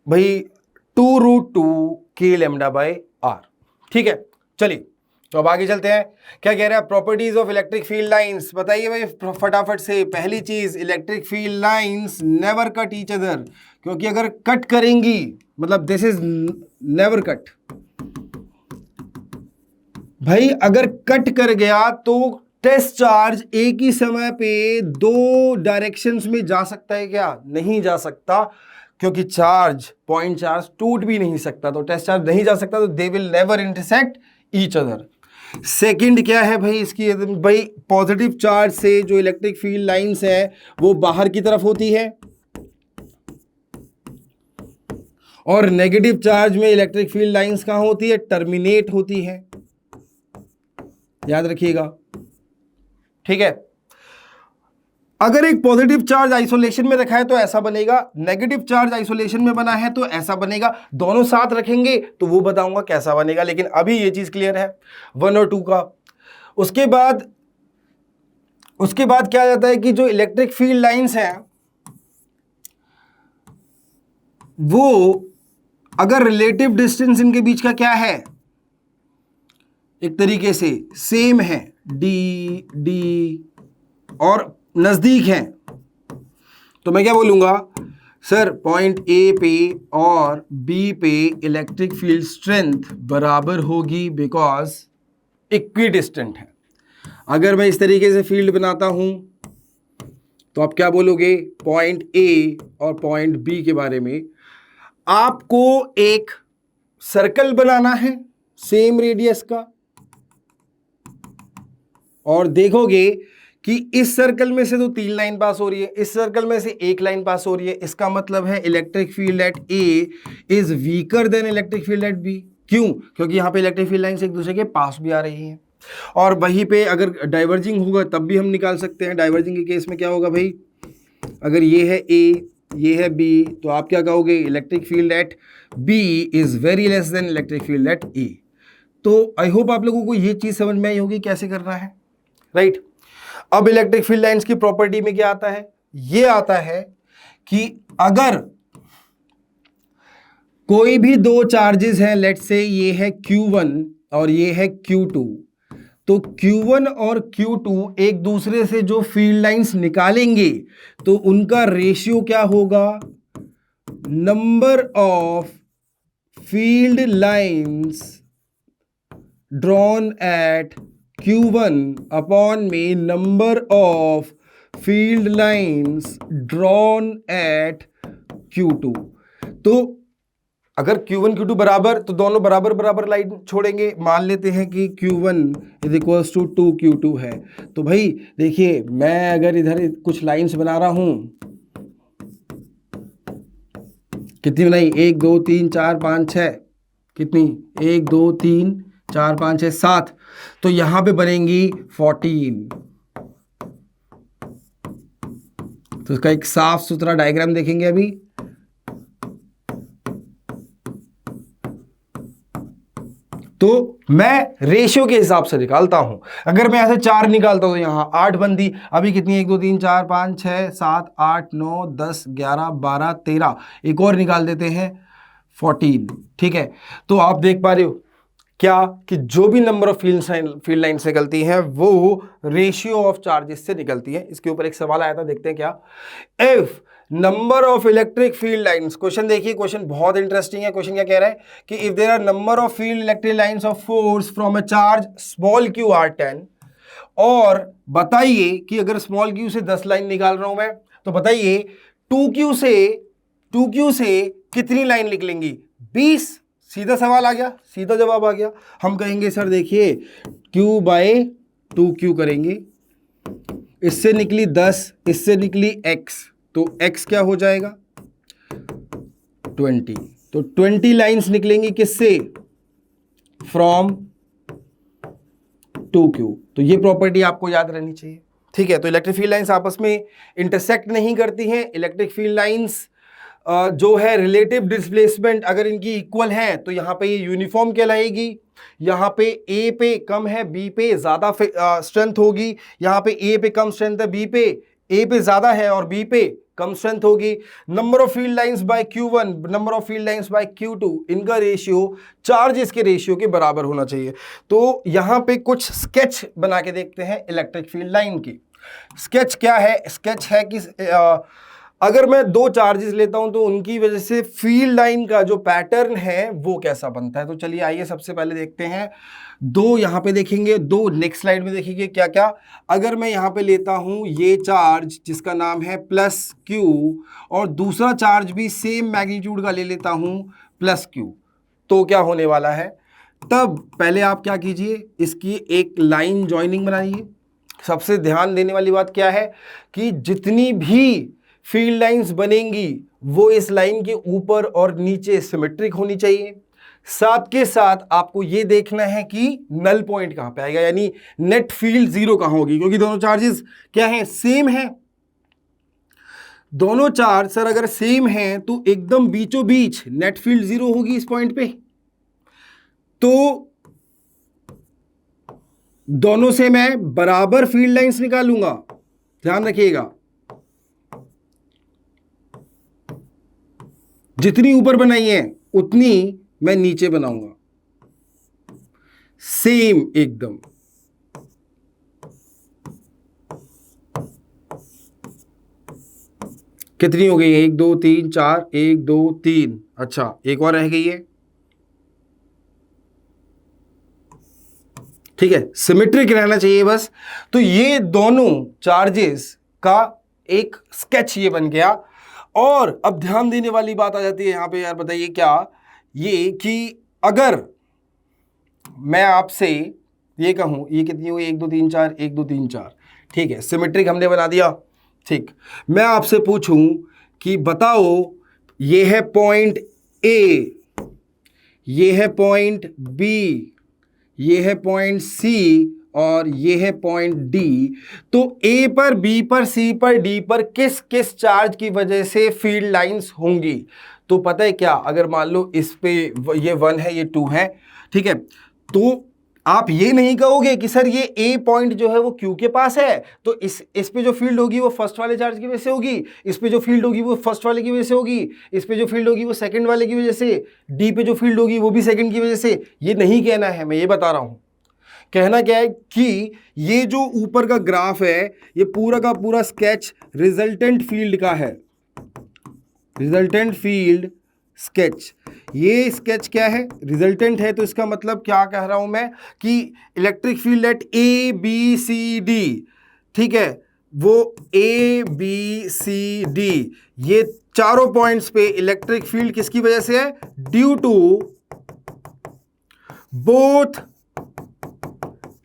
Speaker 1: भाई 2√2 k लैम्डा बाय आर, ठीक है। चलिए तो अब आगे चलते हैं, क्या कह रहा है, properties of electric field lines. बताइए भाई फटाफट से। पहली चीज, electric field lines never cut each other, क्योंकि अगर कट करेंगी मतलब दिस इज नेवर कट। भाई अगर कट कर गया तो टेस्ट चार्ज एक ही समय पे 2 डायरेक्शंस में जा सकता है क्या, नहीं जा सकता, क्योंकि चार्ज पॉइंट चार्ज टूट भी नहीं सकता, तो टेस्ट चार्ज नहीं जा सकता, तो they will never intersect each other. Second क्या है भाई इसकी, भाई पॉजिटिव चार्ज से जो इलेक्ट्रिक फील्ड लाइंस है वो बाहर की तरफ होती है, और नेगेटिव चार्ज में इलेक्ट्रिक फील्ड लाइंस कहां होती है, टर्मिनेट होती है, याद रखिएगा, ठीक है। अगर एक पॉजिटिव चार्ज आइसोलेशन में रखा है तो ऐसा बनेगा, नेगेटिव चार्ज आइसोलेशन में बना है तो ऐसा बनेगा, दोनों साथ रखेंगे तो वो बताऊंगा कैसा बनेगा, लेकिन अभी ये चीज क्लियर है 1 और 2 का। उसके बाद क्या जाता है कि जो इलेक्ट्रिक फील्ड लाइंस हैं वो अगर रिलेटिव डिस्टेंस इनके बीच का क्या है, एक तरीके से सेम है, डी और नजदीक हैं, तो मैं क्या बोलूंगा सर, पॉइंट ए पे और बी पे इलेक्ट्रिक फील्ड स्ट्रेंथ बराबर होगी बिकॉज इक्वी डिस्टेंट है। अगर मैं इस तरीके से फील्ड बनाता हूं तो आप क्या बोलोगे, पॉइंट ए और पॉइंट बी के बारे में। आपको एक सर्कल बनाना है, सेम रेडियस का, और देखोगे कि इस सर्कल में से तो 3 लाइन पास हो रही है, इस सर्कल में से 1 लाइन पास हो रही है। इसका मतलब है electric field at A is weaker than electric field at B. क्यों? क्योंकि यहां पे इलेक्ट्रिक फील्ड लाइंस एक दूसरे के पास भी आ रही हैं, और वहीं पे अगर डाइवर्जिंग होगा तब भी हम निकाल सकते हैं। डाइवर्जिंग के केस में क्या होगा भाई, अगर ये है ए, ये है बी, तो आप क्या कहोगे, electric field at B is very less than electric field at A. तो आई होप आप लोगों को ये चीज समझ में आई होगी कैसे करना है, राइट। अब इलेक्ट्रिक फील्ड लाइंस की प्रॉपर्टी में क्या आता है, ये आता है कि अगर कोई भी दो चार्जेस हैं, लेट्स से ये है Q1 और ये है Q2, तो Q1 और Q2 एक दूसरे से जो फील्ड लाइंस निकालेंगे तो उनका रेशियो क्या होगा, number of field lines drawn at Q1 upon में number of field lines drawn at Q2। तो अगर Q1 Q2 बराबर, तो दोनों बराबर बराबर लाइन छोड़ेंगे। मान लेते हैं कि Q1 is equals to 2Q2 है, तो भाई देखिए मैं अगर इधर कुछ लाइंस बना रहा हूं, कितनी बनाई, 1 2 3 4 5 6, कितनी, 1 2 3 4 5 6 7, तो यहां पे बनेंगी 14। तो इसका एक साफ सुथरा डायग्राम देखेंगे अभी। तो मैं रेशियो के हिसाब से निकालता हूं, अगर मैं ऐसे 4 निकालता हूं तो यहां 8 बनती, अभी कितनी, 1 2 3 4 5 6 7 8 9 10 11 12 13, एक और निकाल देते हैं 14। ठीक है, तो आप देख पा रहे हो क्या कि जो भी नंबर ऑफ फील्ड लाइंस निकलती हैं वो रेशियो ऑफ चार्जेस से निकलती है। इसके ऊपर एक सवाल आया था, देखते हैं क्या, if number of electric field lines, question देखिए, क्वेश्चन बहुत इंटरेस्टिंग है। क्वेश्चन क्या कह रहा है कि if there are number of field electric lines of force from a charge small q r 10, और बताइए कि अगर स्मॉल q से 10 लाइन निकाल रहा हूं मैं, तो बताइए 2q से कितनी लाइन निकलेंगी, 20। सीधा सवाल आ गया, सीधा जवाब आ गया। हम कहेंगे सर देखिए q बाय 2q करेंगे, इससे निकली 10, इससे निकली x, तो x क्या हो जाएगा 20, तो 20 लाइंस निकलेंगी किससे, फ्रॉम 2q। तो ये प्रॉपर्टी आपको याद रहनी चाहिए, ठीक है। तो इलेक्ट्रिक फील्ड लाइंस आपस में इंटरसेक्ट नहीं करती हैं। इलेक्ट्रिक फील्ड लाइंस जो है रिलेटिव डिस्प्लेसमेंट अगर इनकी इक्वल है तो यहां पे ये यूनिफॉर्म कहलाएगी। यहां पे ए पे कम है, बी पे ज्यादा स्ट्रेंथ होगी, यहां पे ए पे कम स्ट्रेंथ है, बी पे ए पे ज्यादा है और बी पे कम स्ट्रेंथ होगी। Number of field lines by Q1, number of field lines by Q2, इनका रेशियो चार्जेस के रेशियो के बराबर होना चाहिए। तो यहां पे कुछ स्केच बना के देखते हैं इलेक्ट्रिक फील्ड लाइन की। स्केच क्या है, स्केच है कि अगर मैं दो चार्जेस लेता हूं तो उनकी वजह से फील्ड लाइन का जो पैटर्न है वो कैसा बनता है। तो चलिए आइए सबसे पहले देखते हैं, दो यहां पे देखेंगे, दो नेक्स्ट स्लाइड में देखेंगे क्या क्या। अगर मैं यहां पे लेता हूं ये चार्ज जिसका नाम है प्लस Q, और दूसरा चार्ज भी सेम मैग्नीट्यूड का ले लेता हूं प्लस Q, तो क्या होने वाला है, तब पहले आप क्या कीजिए, इसकी एक लाइन जॉइनिंग बनाइए। सबसे ध्यान देने वाली बात क्या है कि जितनी भी फील्ड लाइंस बनेंगी वो इस लाइन के ऊपर और नीचे सिमेट्रिक होनी चाहिए। साथ के साथ आपको ये देखना है कि नल पॉइंट कहां पे आएगा, यानी नेट फील्ड जीरो कहां होगी, क्योंकि दोनों चार्जेस क्या हैं, सेम है। दोनों चार्ज सर अगर सेम हैं तो एकदम बीचों बीच नेट फील्ड जीरो होगी इस पॉइंट पे। तो दोनों से मैं बराबर फील्ड लाइंस निकालूंगा, ध्यान रखिएगा। जितनी ऊपर बनाई है उतनी मैं नीचे बनाऊंगा, सेम एकदम। कितनी हो गई, 1 2 3 4, 1 2 3, अच्छा एक और रह गई है, ठीक है, सिमेट्रिक रहना चाहिए बस। तो ये दोनों चार्जेस का एक स्केच ये बन गया। और अब ध्यान देने वाली बात आ जाती है यहां पे, यार बताइए क्या, ये कि अगर मैं आपसे ये कहूं, ये कितनी हुई, 1 2 3 4, 1 2 3 4, ठीक है, सिमेट्रिक हमने बना दिया। ठीक, मैं आपसे पूछूं कि बताओ ये है पॉइंट ए, ये है पॉइंट बी, ये है पॉइंट सी और ये है पॉइंट डी, तो ए पर, बी पर, सी पर, डी पर किस किस चार्ज की वजह से फील्ड लाइंस होंगी? तो पता है क्या, अगर मान लो इस पे ये 1 है, ये 2 है, ठीक है, तो आप ये नहीं कहोगे कि सर ये ए पॉइंट जो है वो क्यू के पास है, तो इस पे जो फील्ड होगी वो फर्स्ट वाले चार्ज की वजह से होगी, इस पे जो फील्ड होगी वो फर्स्ट वाले की वजह से होगी, इस पे जो फील्ड होगी वो सेकंड वाले की वजह से, डी पे जो फील्ड होगी वो भी सेकंड की वजह से। ये नहीं कहना है, मैं ये बता रहा हूं। कहना क्या है कि ये जो ऊपर का ग्राफ है, ये पूरा का पूरा स्केच रिजल्टेंट फील्ड का है, रिजल्टेंट फील्ड स्केच। ये स्केच क्या है, रिजल्टेंट है, तो इसका मतलब क्या कह रहा हूं मैं कि electric field at A B C D, ठीक है, वो ए बी सी डी, ये चारों पॉइंट्स पे इलेक्ट्रिक फील्ड किसकी वजह से है? Due to both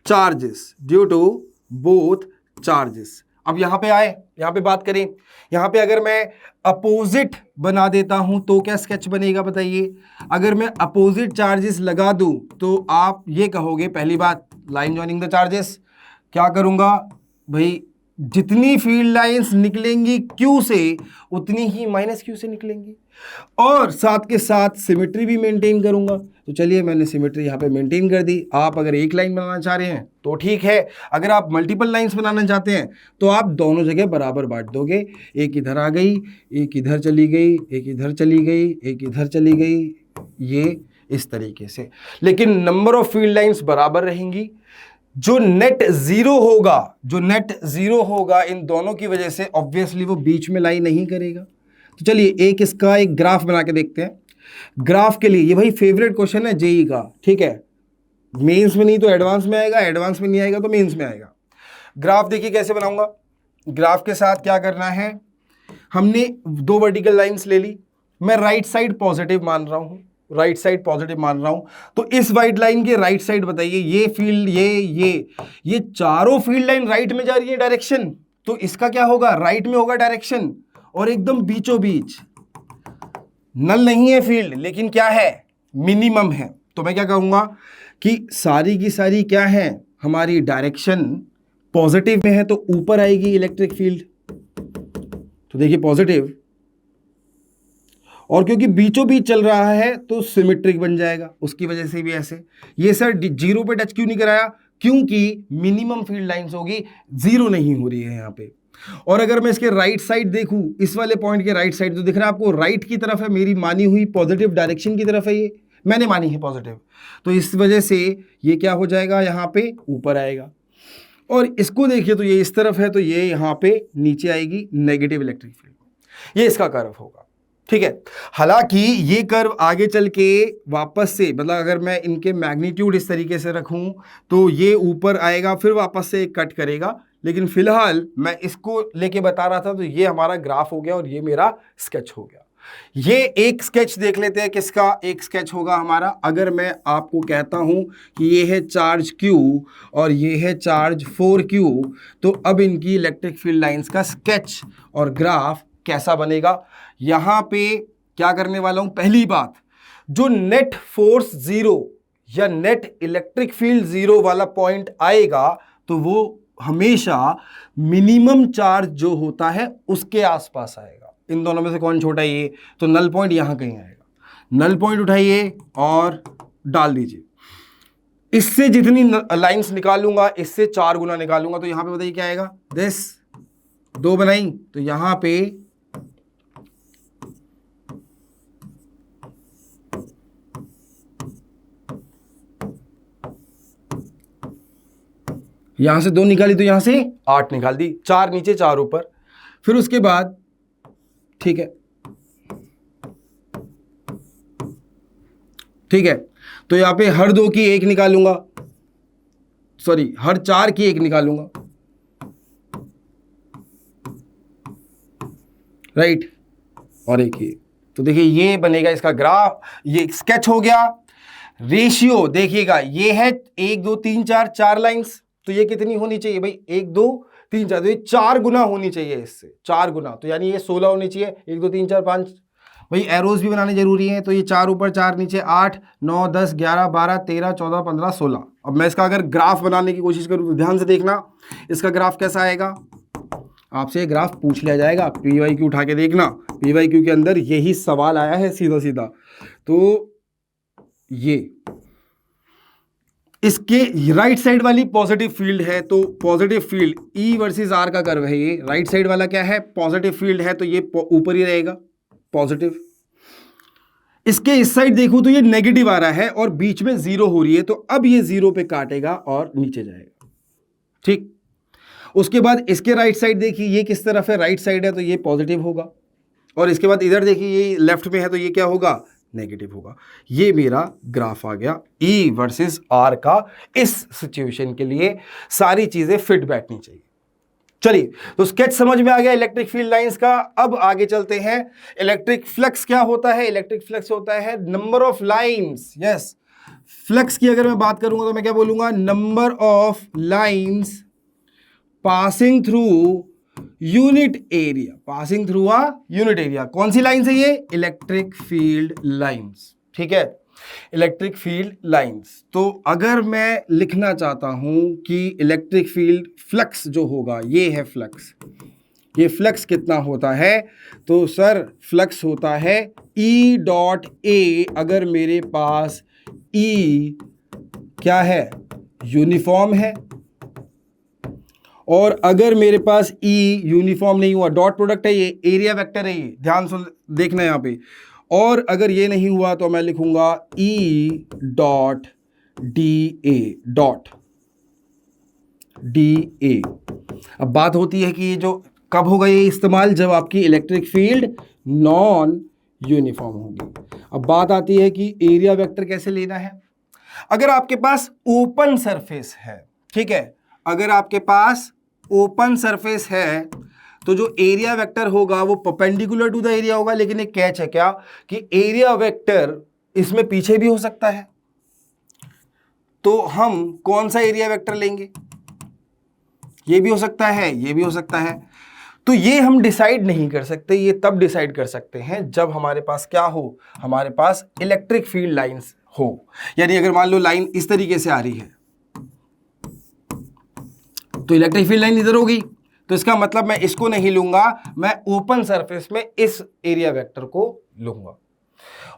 Speaker 1: charges, due to both charges. अब यहां पे आए, यहां पे बात करें, यहां पे अगर मैं अपोजिट बना देता हूं तो क्या स्केच बनेगा बताइए? अगर मैं अपोजिट चार्जेस लगा दूं तो आप ये कहोगे, पहली बात लाइन जॉइनिंग द चार्जेस, क्या करूंगा भाई, जितनी फील्ड लाइंस निकलेंगी क्यू से उतनी ही माइनस क्यू से निकलेंगी, और साथ के साथ सिमेट्री भी मेंटेन करूंगा। तो चलिए मैंने सिमेट्री यहाँ पे मेंटेन कर दी। आप अगर एक लाइन बनाना चाह रहे हैं तो ठीक है, अगर आप मल्टीपल लाइंस बनाना चाहते हैं तो आप दोनों जगह बराबर बांट दोगे, एक इधर आ गई, एक इधर चली गई, एक इधर चली गई, एक इधर चली गई, ये इस तरीके से, लेकिन नंबर ऑफ फील्ड लाइंस बराबर रहेंगी। जो नेट जीरो होगा, जो नेट जीरो होगा इन दोनों की वजह से ऑब्वियसली वो बीच में लाई नहीं करेगा। तो चलिए एक इसका एक ग्राफ बना के देखते हैं। ग्राफ के लिए ये भाई फेवरेट क्वेश्चन है जेई का, ठीक है, मेंस में नहीं तो एडवांस में आएगा, एडवांस में नहीं आएगा तो मेंस में आएगा। ग्राफ देखिए कैसे बनाऊंगा। ग्राफ के साथ क्या करना है, हमने दो वर्टिकल लाइंस ले ली, मैं राइट साइड पॉजिटिव मान रहा हूं, राइट साइड पॉजिटिव मान रहा हूं, तो इस वाइट लाइन के राइट साइड बताइए, ये फील्ड, ये चारों फील्ड लाइन राइट में जा रही है डायरेक्शन, तो इसका क्या होगा, राइट में होगा डायरेक्शन, और एकदम बीचों बीच नल नहीं है फील्ड, लेकिन क्या है, मिनिमम है। तो मैं क्या करूंगा कि सारी की सारी क्या है, हमारी डायरेक्शन पॉजिटिव में है तो ऊपर आएगी इलेक्ट्रिक फील्ड, तो देखिए पॉजिटिव, और क्योंकि बीचों बीच चल रहा है तो सिमेट्रिक बन जाएगा, उसकी वजह से भी ऐसे। ये सर जीरो पे टच क्यों नहीं कराया, क्योंकि मिनिमम फील्ड लाइंस होगी, जीरो नहीं हो रही है यहाँ पे। और अगर मैं इसके राइट साइड देखूं, इस वाले पॉइंट के राइट साइड, तो दिख रहा है आपको राइट की तरफ है, मेरी मानी हुई पॉजिटिव डायरेक्शन की तरफ है, ये मैंने मानी है पॉजिटिव, तो इस वजह से ये क्या हो जाएगा, यहाँ पे ऊपर आएगा। और इसको देखिए तो ये इस तरफ है, तो ये यहाँ पे नीचे आएगी नेगेटिव इलेक्ट्रिक फील्ड, ये इसका कर्व होगा, ठीक है। हालांकि ये कर्व आगे चल के वापस से, मतलब अगर मैं इनके मैग्नीट्यूड इस तरीके से रखूं तो ये ऊपर आएगा, फिर वापस से कट करेगा, लेकिन फिलहाल मैं इसको लेके बता रहा था, तो ये हमारा ग्राफ हो गया और ये मेरा स्केच हो गया। ये एक स्केच देख लेते हैं, किसका एक स्केच होगा हमारा। अगर मैं आपको कहता हूं कि ये है चार्ज Q और ये है चार्ज 4Q, तो अब इनकी इलेक्ट्रिक फील्ड लाइंस का स्केच और ग्राफ कैसा बनेगा। यहां पे क्या करने वाला हूं, पहली बात, जो नेट फोर्स जीरो या नेट इलेक्ट्रिक फील्ड जीरो वाला पॉइंट आएगा, तो वो हमेशा मिनिमम चार्ज जो होता है उसके आसपास आएगा। इन दोनों में से कौन छोटा है, ये, तो नल पॉइंट यहां कहीं आएगा। नल पॉइंट उठाइए और डाल दीजिए, इससे जितनी लाइंस निकालूंगा इससे 4 गुना निकालूंगा, तो यहां पे बताइए क्या आएगा, दिस 2 बनाई, तो यहां पे यहां से 2 निकाली तो यहां से 8 निकाल दी, 4 नीचे 4 ऊपर। फिर उसके बाद ठीक है, ठीक है, तो यहां पे हर 2 की 1 निकालूंगा, सॉरी हर 4 की 1 निकालूंगा, राइट, और एक ही। तो देखिए ये बनेगा इसका ग्राफ, ये स्केच हो गया। रेशियो देखिएगा, ये है 1 2 3 4 4 लाइंस, तो ये कितनी होनी चाहिए भाई 1 2 3 4, तो ये 4 गुना होनी चाहिए इससे, 4 गुना, तो यानी ये 16 होनी चाहिए। 1 2 3 4 5, भाई एरोज भी बनाने जरूरी है, तो ये 4 ऊपर 4 नीचे 8 9 10 11 12 13 14 15 16। अब मैं इसका अगर ग्राफ बनाने की कोशिश करूं तो ध्यान से देखना, इसका ग्राफ कैसा आएगा, आपसे ग्राफ पूछ लिया जाएगा, PYQ उठा के देखना, PYQ के अंदर यही सवाल आया है सीधा सीधा। तो ये इसके राइट साइड वाली पॉजिटिव फील्ड है, तो positive field E versus R का कर्व है, ये राइट साइड वाला क्या है पॉजिटिव फील्ड है, तो ये ऊपर ही रहेगा पॉजिटिव। इसके इस साइड देखूं तो ये नेगेटिव आ रहा है और बीच में 0 हो रही है, तो अब ये 0 पे काटेगा और नीचे जाएगा, ठीक। उसके बाद इसके राइट साइड देखिए, ये किस तरफ है, राइट साइड है, तो ये पॉजिटिव होगा, और इसके बाद इधर देखिए ये लेफ्ट में है, तो ये क्या होगा नेगेटिव होगा। ये मेरा ग्राफ आ गया E वर्सेस R का। इस सिचुएशन के लिए सारी चीजें फिट बैठनी चाहिए। चलिए, तो स्केच समझ में आ गया इलेक्ट्रिक फील्ड लाइंस का। अब आगे चलते हैं, इलेक्ट्रिक फ्लक्स क्या होता है। इलेक्ट्रिक फ्लक्स होता है number of lines, yes. Flux की अगर मैं बात करूंगा तो मैं क्या बोलूंगा, number of lines passing through unit area, passing through a unit area. कौन सी लाइन है ये, इलेक्ट्रिक फील्ड लाइंस, ठीक है, इलेक्ट्रिक फील्ड लाइंस। तो अगर मैं लिखना चाहता हूं कि इलेक्ट्रिक फील्ड फ्लक्स जो होगा, ये है फ्लक्स, ये फ्लक्स कितना होता है, तो सर फ्लक्स होता है E डॉट ए, अगर मेरे पास E क्या है यूनिफॉर्म है, और अगर मेरे पास E यूनिफॉर्म नहीं हुआ, डॉट प्रोडक्ट है, ये एरिया वेक्टर है, ये ध्यान से देखना यहां पे, और अगर ये नहीं हुआ तो मैं लिखूंगा E dot D A, dot D A. अब बात होती है कि ये जो कब होगा ये इस्तेमाल, जब आपकी इलेक्ट्रिक फील्ड नॉन यूनिफॉर्म होगी। अब बात आती है कि एरिया वेक्टर कैसे लेना है। अगर आपके पास ओपन सरफेस है, ठीक है, अगर आपके पास ओपन सरफेस है तो जो एरिया वेक्टर होगा वो परपेंडिकुलर टू द एरिया होगा, लेकिन एक कैच है क्या कि एरिया वेक्टर इसमें पीछे भी हो सकता है, तो हम कौन सा एरिया वेक्टर लेंगे, ये भी हो सकता है, ये भी हो सकता है। तो ये हम डिसाइड नहीं कर सकते, ये तब डिसाइड कर सकते हैं जब हमारे पास क्या हो, हमारे पास इलेक्ट्रिक फील्ड लाइंस हो। यानी अगर मान लो लाइन इस तरीके से आ रही है तो इलेक्ट्रिक फील्ड लाइन इधर होगी, तो इसका मतलब मैं इसको नहीं लूंगा, मैं ओपन सरफेस में इस एरिया वेक्टर को लूंगा।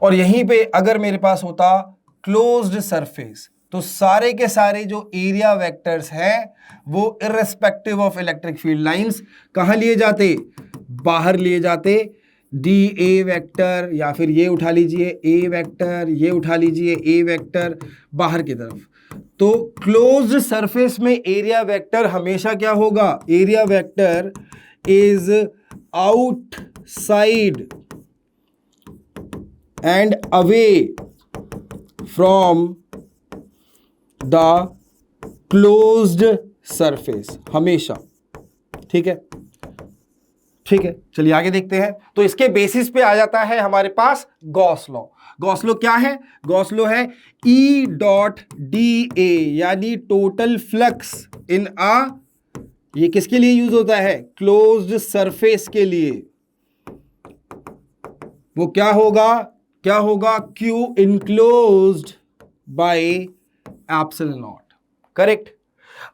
Speaker 1: और यहीं पे अगर मेरे पास होता क्लोज्ड सरफेस, तो सारे के सारे जो एरिया वेक्टर्स हैं वो irrespective of electric field lines कहां लिए जाते, बाहर लिए जाते। डी ए वेक्टर, या फिर ये उठा लीजिए ए वेक्टर, ये उठा लीजिए ए वेक्टर, बाहर की तरफ। तो क्लोज्ड सरफेस में एरिया वेक्टर हमेशा क्या होगा, area vector is outside and away from the closed surface, हमेशा, ठीक है, ठीक है। चलिए आगे देखते हैं। तो इसके बेसिस पे आ जाता है हमारे पास गॉस लॉ। गॉस लॉ क्या है, गॉस लॉ है E डॉट डी ए, यानी टोटल फ्लक्स इन आ, ये किसके लिए यूज होता है, क्लोज्ड सरफेस के लिए। वो क्या होगा, क्या होगा, Q enclosed bye epsilon not, correct.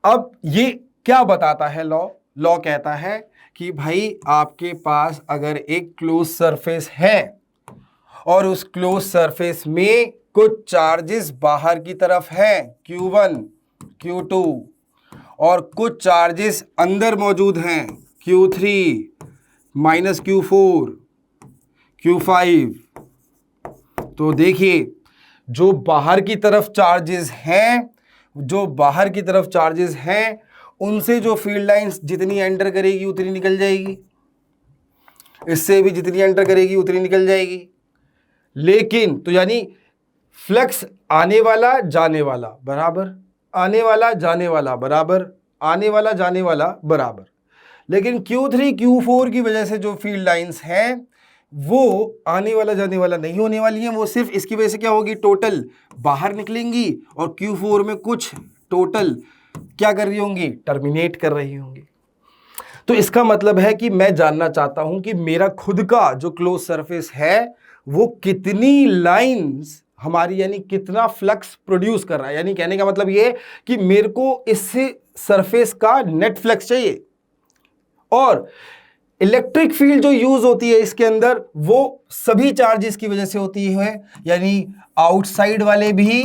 Speaker 1: अब ये क्या बताता है लॉ, लॉ कहता है कि भाई आपके पास अगर एक क्लोज सरफेस है और उस क्लोज सरफेस में कुछ चार्जेस बाहर की तरफ हैं, Q1 Q2, और कुछ चार्जेस अंदर मौजूद हैं, Q3 माइनस Q4 Q5। तो देखिए जो बाहर की तरफ चार्जेस हैं, जो बाहर की तरफ चार्जेस हैं उनसे जो फील्ड लाइंस जितनी एंटर करेगी उतनी निकल जाएगी, इससे भी जितनी एंटर करेगी उतनी निकल जाएगी। लेकिन तो यानी फ्लक्स आने वाला जाने वाला बराबर, आने वाला जाने वाला बराबर, आने वाला जाने वाला बराबर। लेकिन Q3 Q4 की वजह से जो फील्ड लाइंस हैं वो आने वाला जाने वाला नहीं होने वाली है, वो सिर्फ इसकी वजह से क्या होगी, टोटल बाहर निकलेंगी और Q4 में कुछ टोटल क्या कर रही होंगी, टर्मिनेट कर रही होंगी। तो इसका मतलब है कि मैं जानना चाहता हूं कि मेरा खुद का जो क्लोज सरफेस है वो कितनी लाइंस हमारी, यानी कितना फ्लक्स प्रोड्यूस कर रहा है। यानी कहने का मतलब ये कि मेरे को इस सरफेस का नेट फ्लक्स चाहिए, और इलेक्ट्रिक फील्ड जो यूज होती है इसके अंदर वो सभी चार्जेस की वजह से होती है, यानी आउटसाइड वाले भी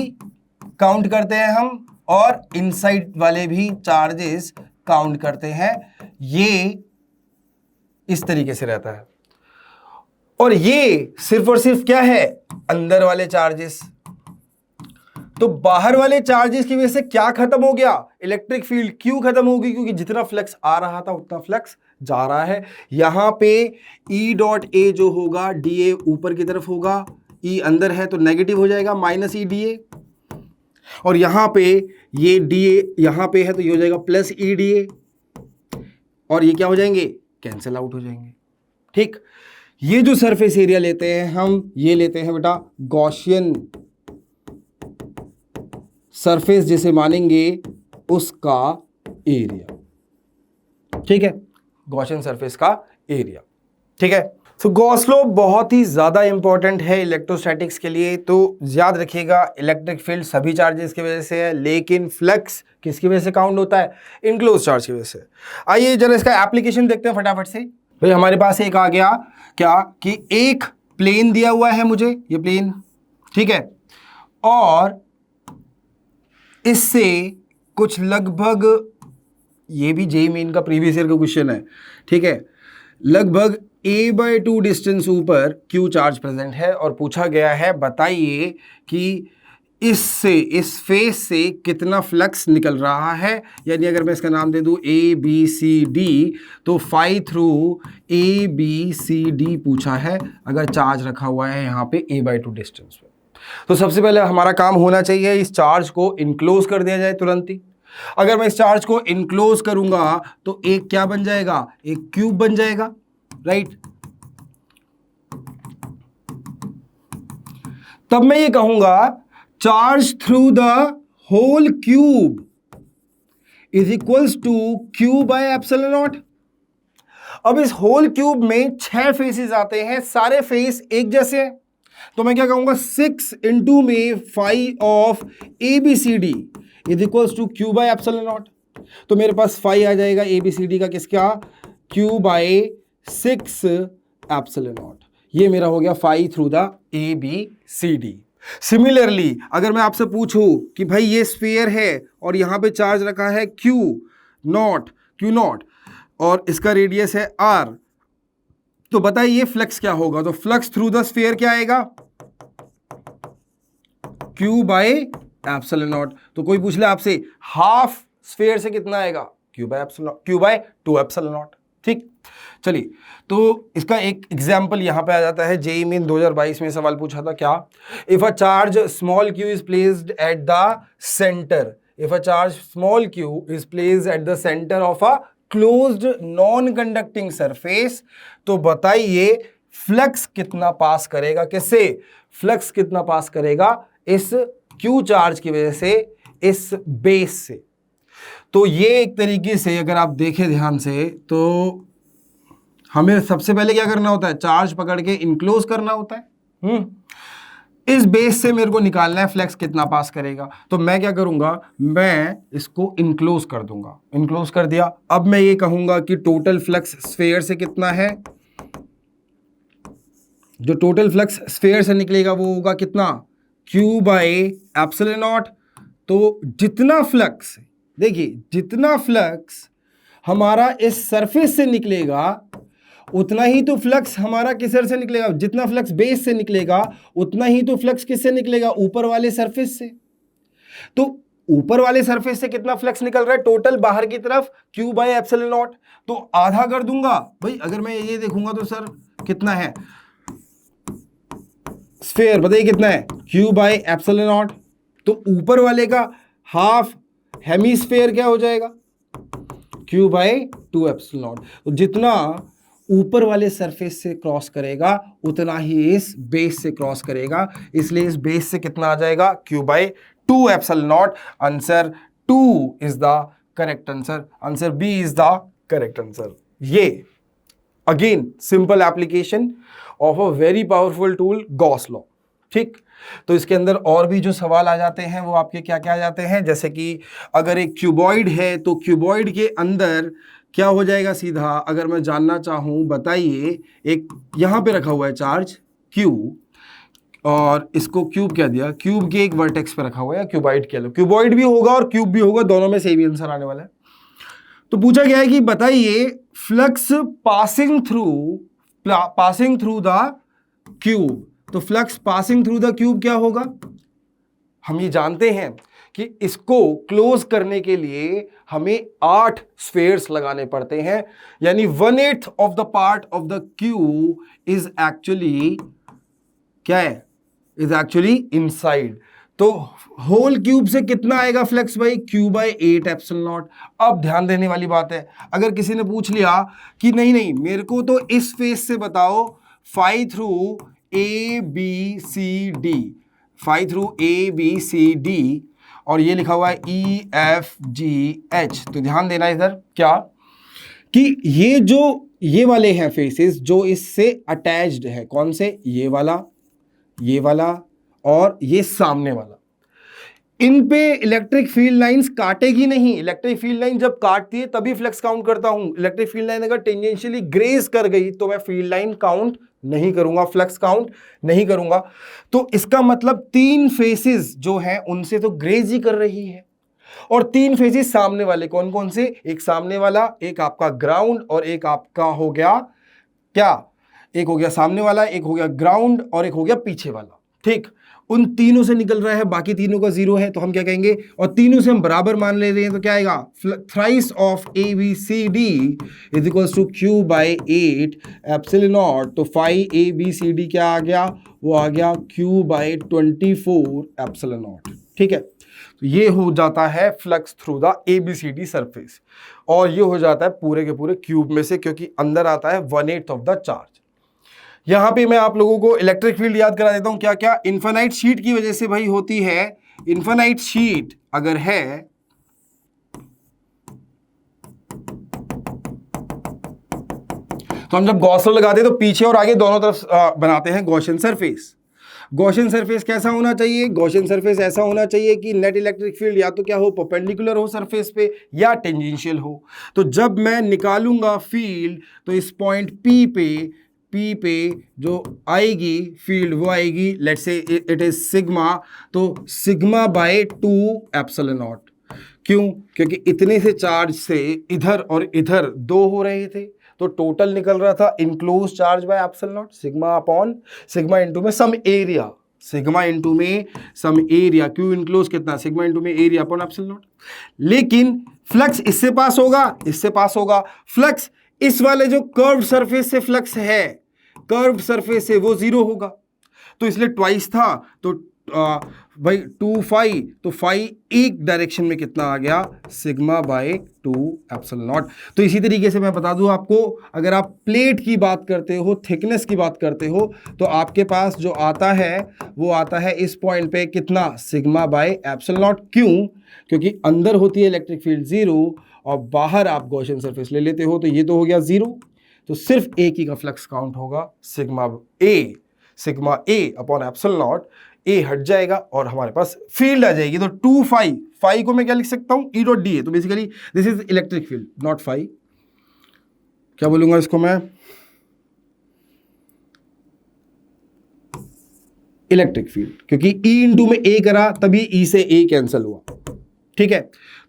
Speaker 1: काउंट करते हैं हम और इनसाइड वाले भी चार्जेस काउंट करते हैं। ये इस तरीके से रहता है, और ये सिर्फ और सिर्फ क्या है, अंदर वाले चार्जेस। तो बाहर वाले चार्जेस की वजह से क्या खत्म हो गया, इलेक्ट्रिक फील्ड। क्यों खत्म होगी, क्योंकि जितना फ्लक्स आ रहा था उतना फ्लक्स जा रहा है। यहां पे E डॉट ए जो होगा, dA ऊपर की तरफ होगा, E अंदर है तो नेगेटिव हो जाएगा, माइनस E dA। और यहां पे ये dA यहां पे है तो ये हो जाएगा प्लस E dA, और ये क्या हो जाएंगे, कैंसिल आउट हो जाएंगे। ठीक, ये जो सरफेस एरिया लेते हैं हम, ये लेते हैं बेटा गॉसियन सरफेस जिसे मानेंगे उसका एरिया। ठीक है, गॉसियन सरफेस का एरिया। ठीक है, तो गॉस लॉ बहुत ही ज्यादा इंपॉर्टेंट है इलेक्ट्रोस्टैटिक्स के लिए। तो याद रखिएगा, इलेक्ट्रिक फील्ड सभी चार्जेस की वजह से है, लेकिन फ्लक्स किसकी वजह से काउंट होता है, इनक्लोज चार्ज की वजह से। आइए जरा इसका एप्लीकेशन देखते हैं फटाफट से। भाई हमारे पास एक आ गया क्या कि एक प्लेन दिया हुआ है मुझे, ये प्लेन, ठीक है, और इससे कुछ लगभग, ये भी जेईई मेन का प्रीवियस ईयर का क्वेश्चन है, ठीक है, लगभग a/2 डिस्टेंस ऊपर Q चार्ज प्रेजेंट है, और पूछा गया है बताइए कि इससे, इस फेस से कितना फ्लक्स निकल रहा है। यानी अगर मैं इसका नाम दे दूं ABCD, तो फाई थ्रू ABCD पूछा है अगर चार्ज रखा हुआ है यहाँ पे a/2 डिस्टेंस पे। तो सबसे पहले हमारा काम होना चाहिए इस चार्ज को इनक्लोज कर दिया जाए तुरंत ही। अगर मैं इस चार्ज को इनक्लोज करूंगा तो एक क्या बन जाएगा, एक क्यूब बन जाएगा, राइट। तब मैं ये कहूंगा charge through the whole cube is equals to Q by epsilon not. अब इस होल क्यूब में 6 फेसेस आते हैं, सारे फेस एक जैसे हैं, तो मैं क्या कहूंगा 6 इंटू में phi of ABCD is equals to Q by epsilon not. तो मेरे पास फाई आ जाएगा ABCD का, किसका, Q बाय 6 एप्सिलॉन नॉट। ये मेरा हो गया phi through the ABCD। Similarly अगर मैं आपसे पूछूं कि भाई ये स्फीयर है और यहां पे चार्ज रखा है Q नॉट और इसका रेडियस है R, तो बताइए फ्लक्स क्या होगा। तो फ्लक्स थ्रू द स्फीयर क्या आएगा, Q बाय एप्सिलॉन नॉट। तो कोई पूछ ले आपसे हाफ स्फीयर से कितना आएगा, Q बाय 2 एप्सिलॉन नॉट। ठीक, चलिए, तो इसका एक एग्जाम्पल यहां पे आ जाता है। जेईई मेन 2022 में सवाल पूछा था क्या, if a charge small q is placed at the centre, if a charge small q is placed at the centre of a closed non conducting surface, तो बताइए फ्लक्स कितना पास करेगा, किससे, फ्लक्स कितना पास करेगा इस q चार्ज की वजह से इस बेस से। तो ये एक तरीके से अगर आप देखें ध्यान से, तो हमें सबसे पहले क्या करना होता है, चार्ज पकड़ के इनक्लोज करना होता है। इस बेस से मेरे को निकालना है फ्लक्स कितना पास करेगा। तो मैं क्या करूंगा, मैं इसको इनक्लोज कर दूंगा, इनक्लोज कर दिया। अब मैं ये कहूंगा कि टोटल फ्लक्स स्फीयर से कितना है, जो टोटल फ्लक्स स्फीयर से निकलेगा वो होगा कितना, Q बाय एप्सिलॉन नॉट। तो जितना फ्लक्स, देखिए जितना फ्लक्स हमारा इस सरफेस से निकलेगा उतना ही तो फ्लक्स हमारा किसर से निकलेगा, जितना फ्लक्स बेस से निकलेगा उतना ही तो फ्लक्स किससे निकलेगा, ऊपर वाले सरफेस से। तो ऊपर वाले सरफेस से कितना फ्लक्स निकल रहा है टोटल बाहर की तरफ, Q बाय एप्सिलॉन नॉट। तो आधा कर दूंगा भाई, अगर मैं ये देखूंगा तो सर कितना है स्फीयर, बताइए कितना है, Q बाय एप्सिलॉन नॉट। तो ऊपर वाले का हाफ हेमीस्फीयर क्या हो जाएगा, Q बाय 2 एप्सिलॉन नॉट। तो जितना ऊपर वाले सरफेस से क्रॉस करेगा उतना ही इस बेस से क्रॉस करेगा, इसलिए इस बेस से कितना आ जाएगा, Q/2 epsilon naught. Answer 2 is the correct answer, answer B is the correct answer. ये again simple application of a very powerful tool Gauss law. ठीक, तो इसके अंदर और भी जो सवाल आ जाते हैं वो आपके क्या क्या आ जाते हैं, जैसे कि अगर एक क्यूबॉइड है तो क्यूबॉइड के अंदर क्या हो जाएगा सीधा, अगर मैं जानना चाहूं बताइए, एक यहां पे रखा हुआ है चार्ज Q और इसको क्यूब क्या दिया, क्यूब के एक वर्टेक्स पे रखा हुआ है, क्यूबॉइड कह लो, क्यूबॉइड भी होगा और क्यूब भी होगा, दोनों में सेम ही आंसर आने वाला है। तो पूछा गया है कि बताइए flux passing through the cube, तो flux passing through the cube क्या होगा, हम ये जानते हैं कि इसको क्लोज करने के लिए हमें 8 स्फेयर्स लगाने पड़ते हैं, यानी 1/8 of the part of the cube is actually क्या है, इज एक्चुअली इनसाइड। तो होल क्यूब से कितना आएगा फ्लक्स भाई, Q/8 एप्सिलॉन नॉट। अब ध्यान देने वाली बात है, अगर किसी ने पूछ लिया कि नहीं मेरे को तो इस फेस से बताओ phi through ABCD, phi through ABCD और ये लिखा हुआ है EFGH, तो ध्यान देना इधर क्या कि ये वाले हैं फेसेस जो इससे अटैच्ड है, कौन से, ये वाला और ये सामने वाला, इन पे इलेक्ट्रिक फील्ड लाइंस काटेगी नहीं। इलेक्ट्रिक फील्ड लाइन जब काटती है तभी फ्लक्स काउंट करता हूं। इलेक्ट्रिक फील्ड लाइन अगर टेंजेंशियली ग्रेज कर गई तो मैं फील्ड लाइन काउंट नहीं करूंगा, फ्लक्स काउंट नहीं करूंगा। तो इसका मतलब 3 फेसेस जो हैं उनसे तो ग्रेज ही कर रही है, और 3 फेसेस सामने वाले कौन कौन से, एक सामने वाला, एक आपका ग्राउंड और एक आपका हो गया क्या, एक हो गया सामने वाला, एक हो गया ग्राउंड और एक हो गया पीछे वाला। ठीक, उन तीनों से निकल रहा है, बाकी तीनों का 0 है, तो हम क्या कहेंगे, और तीनों से हम बराबर मान ले रहे हैं तो क्या आएगा, thrice of ABCD is equals to Q/8 epsilon not. तो फाई ABCD क्या आ गया, वो आ गया Q/24 एप्सिलॉन नॉट। ठीक है, तो ये हो जाता है flux through the ABCD surface, और ये हो जाता है पूरे के पूरे क्यूब में से, क्योंकि अंदर आता है 1/8 ऑफ द चार्ज। यहां पे मैं आप लोगों को इलेक्ट्रिक फील्ड याद करा देता हूं, क्या क्या इन्फिनाइट शीट की वजह से भाई होती है। इन्फिनाइट शीट अगर है तो हम जब गॉस लॉ लगाते हैं तो पीछे और आगे दोनों तरफ बनाते हैं गॉसियन सरफेस। गॉसियन सरफेस कैसा होना चाहिए, गॉसियन सरफेस ऐसा होना चाहिए कि नेट इलेक्ट्रिक फील्ड या तो क्या हो, परपेंडिकुलर हो सरफेस पे या टेंजेंशियल हो। तो जब मैं निकालूंगा फील्ड तो इस पॉइंट P पे जो आएगी फील्ड वो आएगी, let's say it is sigma, तो सिग्मा/2 एप्सिलॉन नॉट। क्यों, क्योंकि इतने से चार्ज से इधर और इधर 2 हो रहे थे, तो टोटल निकल रहा था enclose charge by epsilon not, sigma into में सम एरिया, सिग्मा इंटू में सम एरिया, क्यू इनक्लोज कितना, सिग्मा इंटू में एरिया अपॉन एप्सिलॉन नॉट। लेकिन फ्लक्स इससे पास होगा, इससे पास होगा, फ्लक्स इस वाले जो कर्व सरफेस से फ्लक्स है, कर्व सरफेस से वो 0 होगा, तो इसलिए ट्वाइस था, तो भाई 2 फाई, तो फाई एक डायरेक्शन में कितना आ गया, सिग्मा/2 एप्सिलॉन नॉट। तो इसी तरीके से मैं बता दूं आपको, अगर आप प्लेट की बात करते हो, थिकनेस की बात करते हो, तो आपके पास जो आता है वो आता है इस पॉइंट पे कितना, सिग्मा/एप्सिलॉन नॉट। क्यों, क्योंकि अंदर होती है इलेक्ट्रिक फील्ड 0 और बाहर आप गॉसियन सरफेस ले लेते हो, तो ये तो हो गया 0, तो सिर्फ एक ही का फ्लक्स काउंट होगा, sigma A upon epsilon naught, A हट जाएगा और हमारे पास फील्ड आ जाएगी। तो 2 फाई को मैं क्या लिख सकता हूं, E.D है, तो basically this is electric field not phi, क्या बोलूंगा इसको मैं, इलेक्ट्रिक फील्ड, क्योंकि E इंटू में A करा तभी E से A कैंसिल हुआ। ठीक है,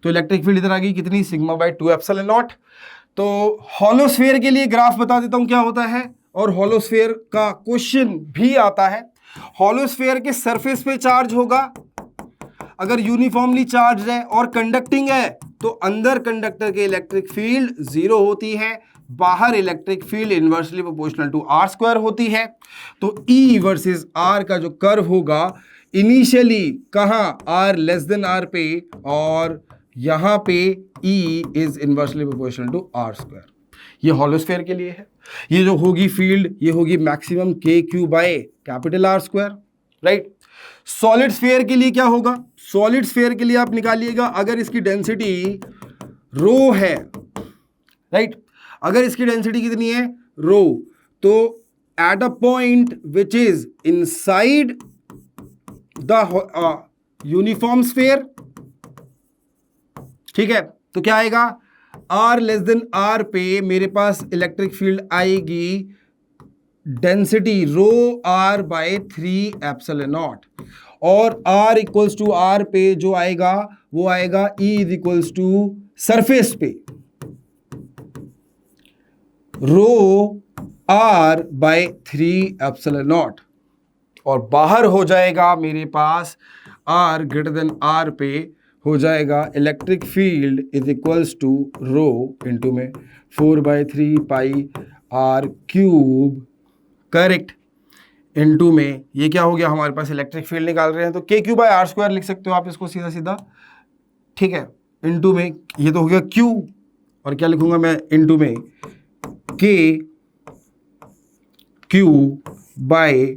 Speaker 1: तो इलेक्ट्रिक फील्ड इधर आ गई कितनी, सिग्मा/2 एप्सिलॉन नॉट। तो हॉलोस्फीयर के लिए ग्राफ बता देता हूं क्या होता है, और हॉलोस्फीयर का क्वेश्चन भी आता है। हॉलोस्फीयर के सरफेस पे चार्ज होगा, अगर यूनिफॉर्मली चार्ज है और कंडक्टिंग है तो अंदर कंडक्टर के इलेक्ट्रिक फील्ड 0 होती है, बाहर electric field inversely proportional to r² होती है। तो E वर्सेस R का जो कर्व होगा इनिशियली कहां, r<r पे, और यहां पे E is inversely proportional to r²। ये हॉलोस्फेयर के लिए है। ये जो होगी फील्ड, ये होगी maximum K Q by capital R square, right. Solid sphere के लिए क्या होगा? सॉलिड स्फीयर के लिए आप निकालिएगा, अगर इसकी डेंसिटी रो है, राइट, अगर इसकी डेंसिटी कितनी है? रो, तो at a point which is inside the uniform sphere, ठीक है, तो क्या आएगा? R लेस देन R पे मेरे पास इलेक्ट्रिक फील्ड आएगी density rho R by 3 epsilon not, और R इक्वल्स टू R पे जो आएगा वो आएगा E is equals to surface पे rho R by 3 epsilon not, और बाहर हो जाएगा मेरे पास R ग्रेटर देन R पे हो जाएगा electric field is equals to rho into में 4/3 pi R cube, correct, into में ये क्या हो गया हमारे पास? इलेक्ट्रिक फील्ड निकाल रहे हैं तो के क्यू बाय आर स्क्वायर लिख सकते हो आप इसको सीधा सीधा, ठीक है, इंटू में ये तो हो गया क्यू, और क्या लिखूंगा मैं? इंटू में के क्यू बाय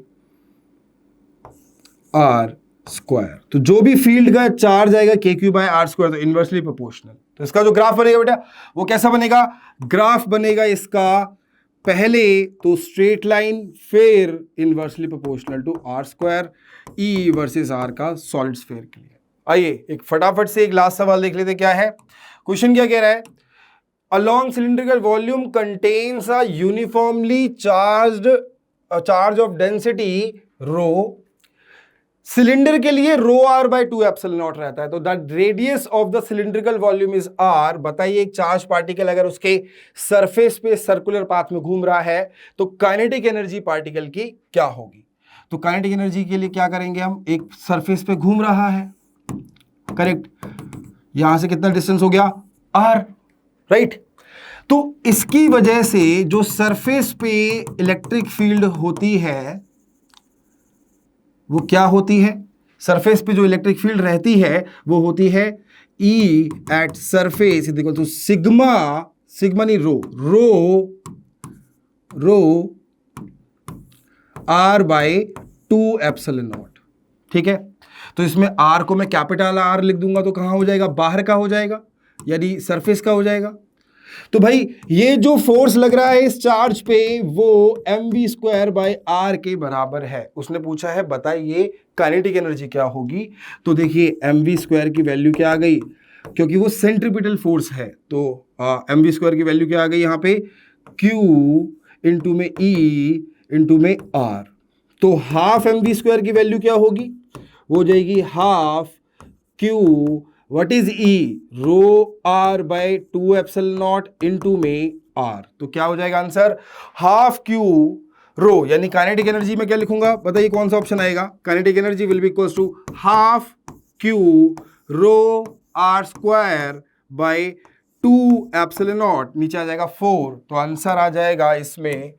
Speaker 1: आर स्क्वायर। तो जो भी फील्ड का चार्ज आएगा के क्यू बाय आर स्क्वायर, तो इनवर्सली प्रोपोर्शनल। तो इसका जो ग्राफ बनेगा बेटा वो कैसा बनेगा? ग्राफ बनेगा इसका पहले तो स्ट्रेट लाइन, फिर inversely proportional to R square, E versus R का सॉलिड स्फीयर के लिए। आइए एक फटाफट से एक लास्ट सवाल देख लेते, क्या है क्वेश्चन, क्या कह रहा है? A long cylindrical volume contains a uniformly charge of density rho. Cylinder के लिए rho are by 2 epsilon not रहता है, तो the radius of the cylindrical volume is R. बताइए एक चार्ज पार्टिकल अगर उसके सरफेस पे सर्कुलर पाथ में घूम रहा है तो काइनेटिक एनर्जी पार्टिकल की क्या होगी? तो काइनेटिक एनर्जी के लिए क्या करेंगे हम? एक सरफेस पे घूम रहा है, करेक्ट, यहां से कितना डिस्टेंस हो गया? R, right. तो इसकी वजह से जो सरफेस पे इलेक्ट्रिक फील्ड होती है वो क्या होती है? सरफेस पे जो इलेक्ट्रिक फील्ड रहती है वो होती है E at surface is equal to sigma, sigma नहीं rho R by 2 epsilon naught, ठीक है। तो इसमें R को मैं कैपिटल R लिख दूंगा तो कहां हो जाएगा? बाहर का हो जाएगा, यानी सरफेस का हो जाएगा। तो भाई ये जो फोर्स लग रहा है इस चार्ज पे वो mv स्क्वायर बाय आर के बराबर है। उसने पूछा है बताइए काइनेटिक एनर्जी क्या होगी, तो देखिए mv स्क्वायर की वैल्यू क्या आ गई, क्योंकि वो सेंट्रीपिटल फोर्स है, तो mv स्क्वायर की वैल्यू क्या आ गई यहाँ पे? q इंटू में e इंटू में r। तो हाफ mv स्क्वायर की वैल्यू क्या होगी? हो जाएगी half q what is E, rho R by 2 epsilon naught into में R। तो क्या हो जाएगा आंसर? हाफ क्यू रो, यानी काइनेटिक एनर्जी में क्या लिखूंगा? बताइए कौन सा ऑप्शन आएगा? Kinetic energy will be equals to half q rho R square by 2 epsilon naught, नीचे आ जाएगा 4, तो आंसर आ जाएगा इसमें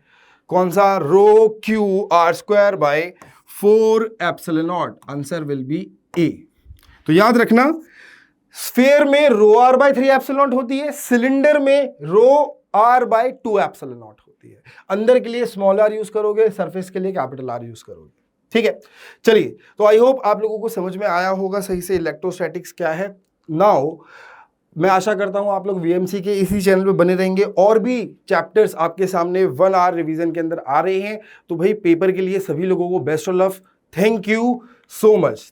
Speaker 1: कौन सा? Rho q R square by 4 epsilon naught, answer will be A। तो याद रखना स्फीयर में rho are by 3 epsilon naught होती है, सिलेंडर में rho are by 2 epsilon naught होती है। अंदर के लिए स्मॉल आर यूज करोगे, सरफेस के लिए कैपिटल आर यूज करोगे, ठीक है। चलिए तो आई होप आप लोगों को समझ में आया होगा सही से इलेक्ट्रोस्टैटिक्स क्या है। नाउ मैं आशा करता हूं आप लोग वीएमसी के इसी चैनल पे बने रहेंगे, और भी चैप्टर्स आपके सामने 1 आवर रिवीजन के अंदर आ रहे हैं। तो भाई पेपर के लिए सभी लोगों को best of luck, thank you so much.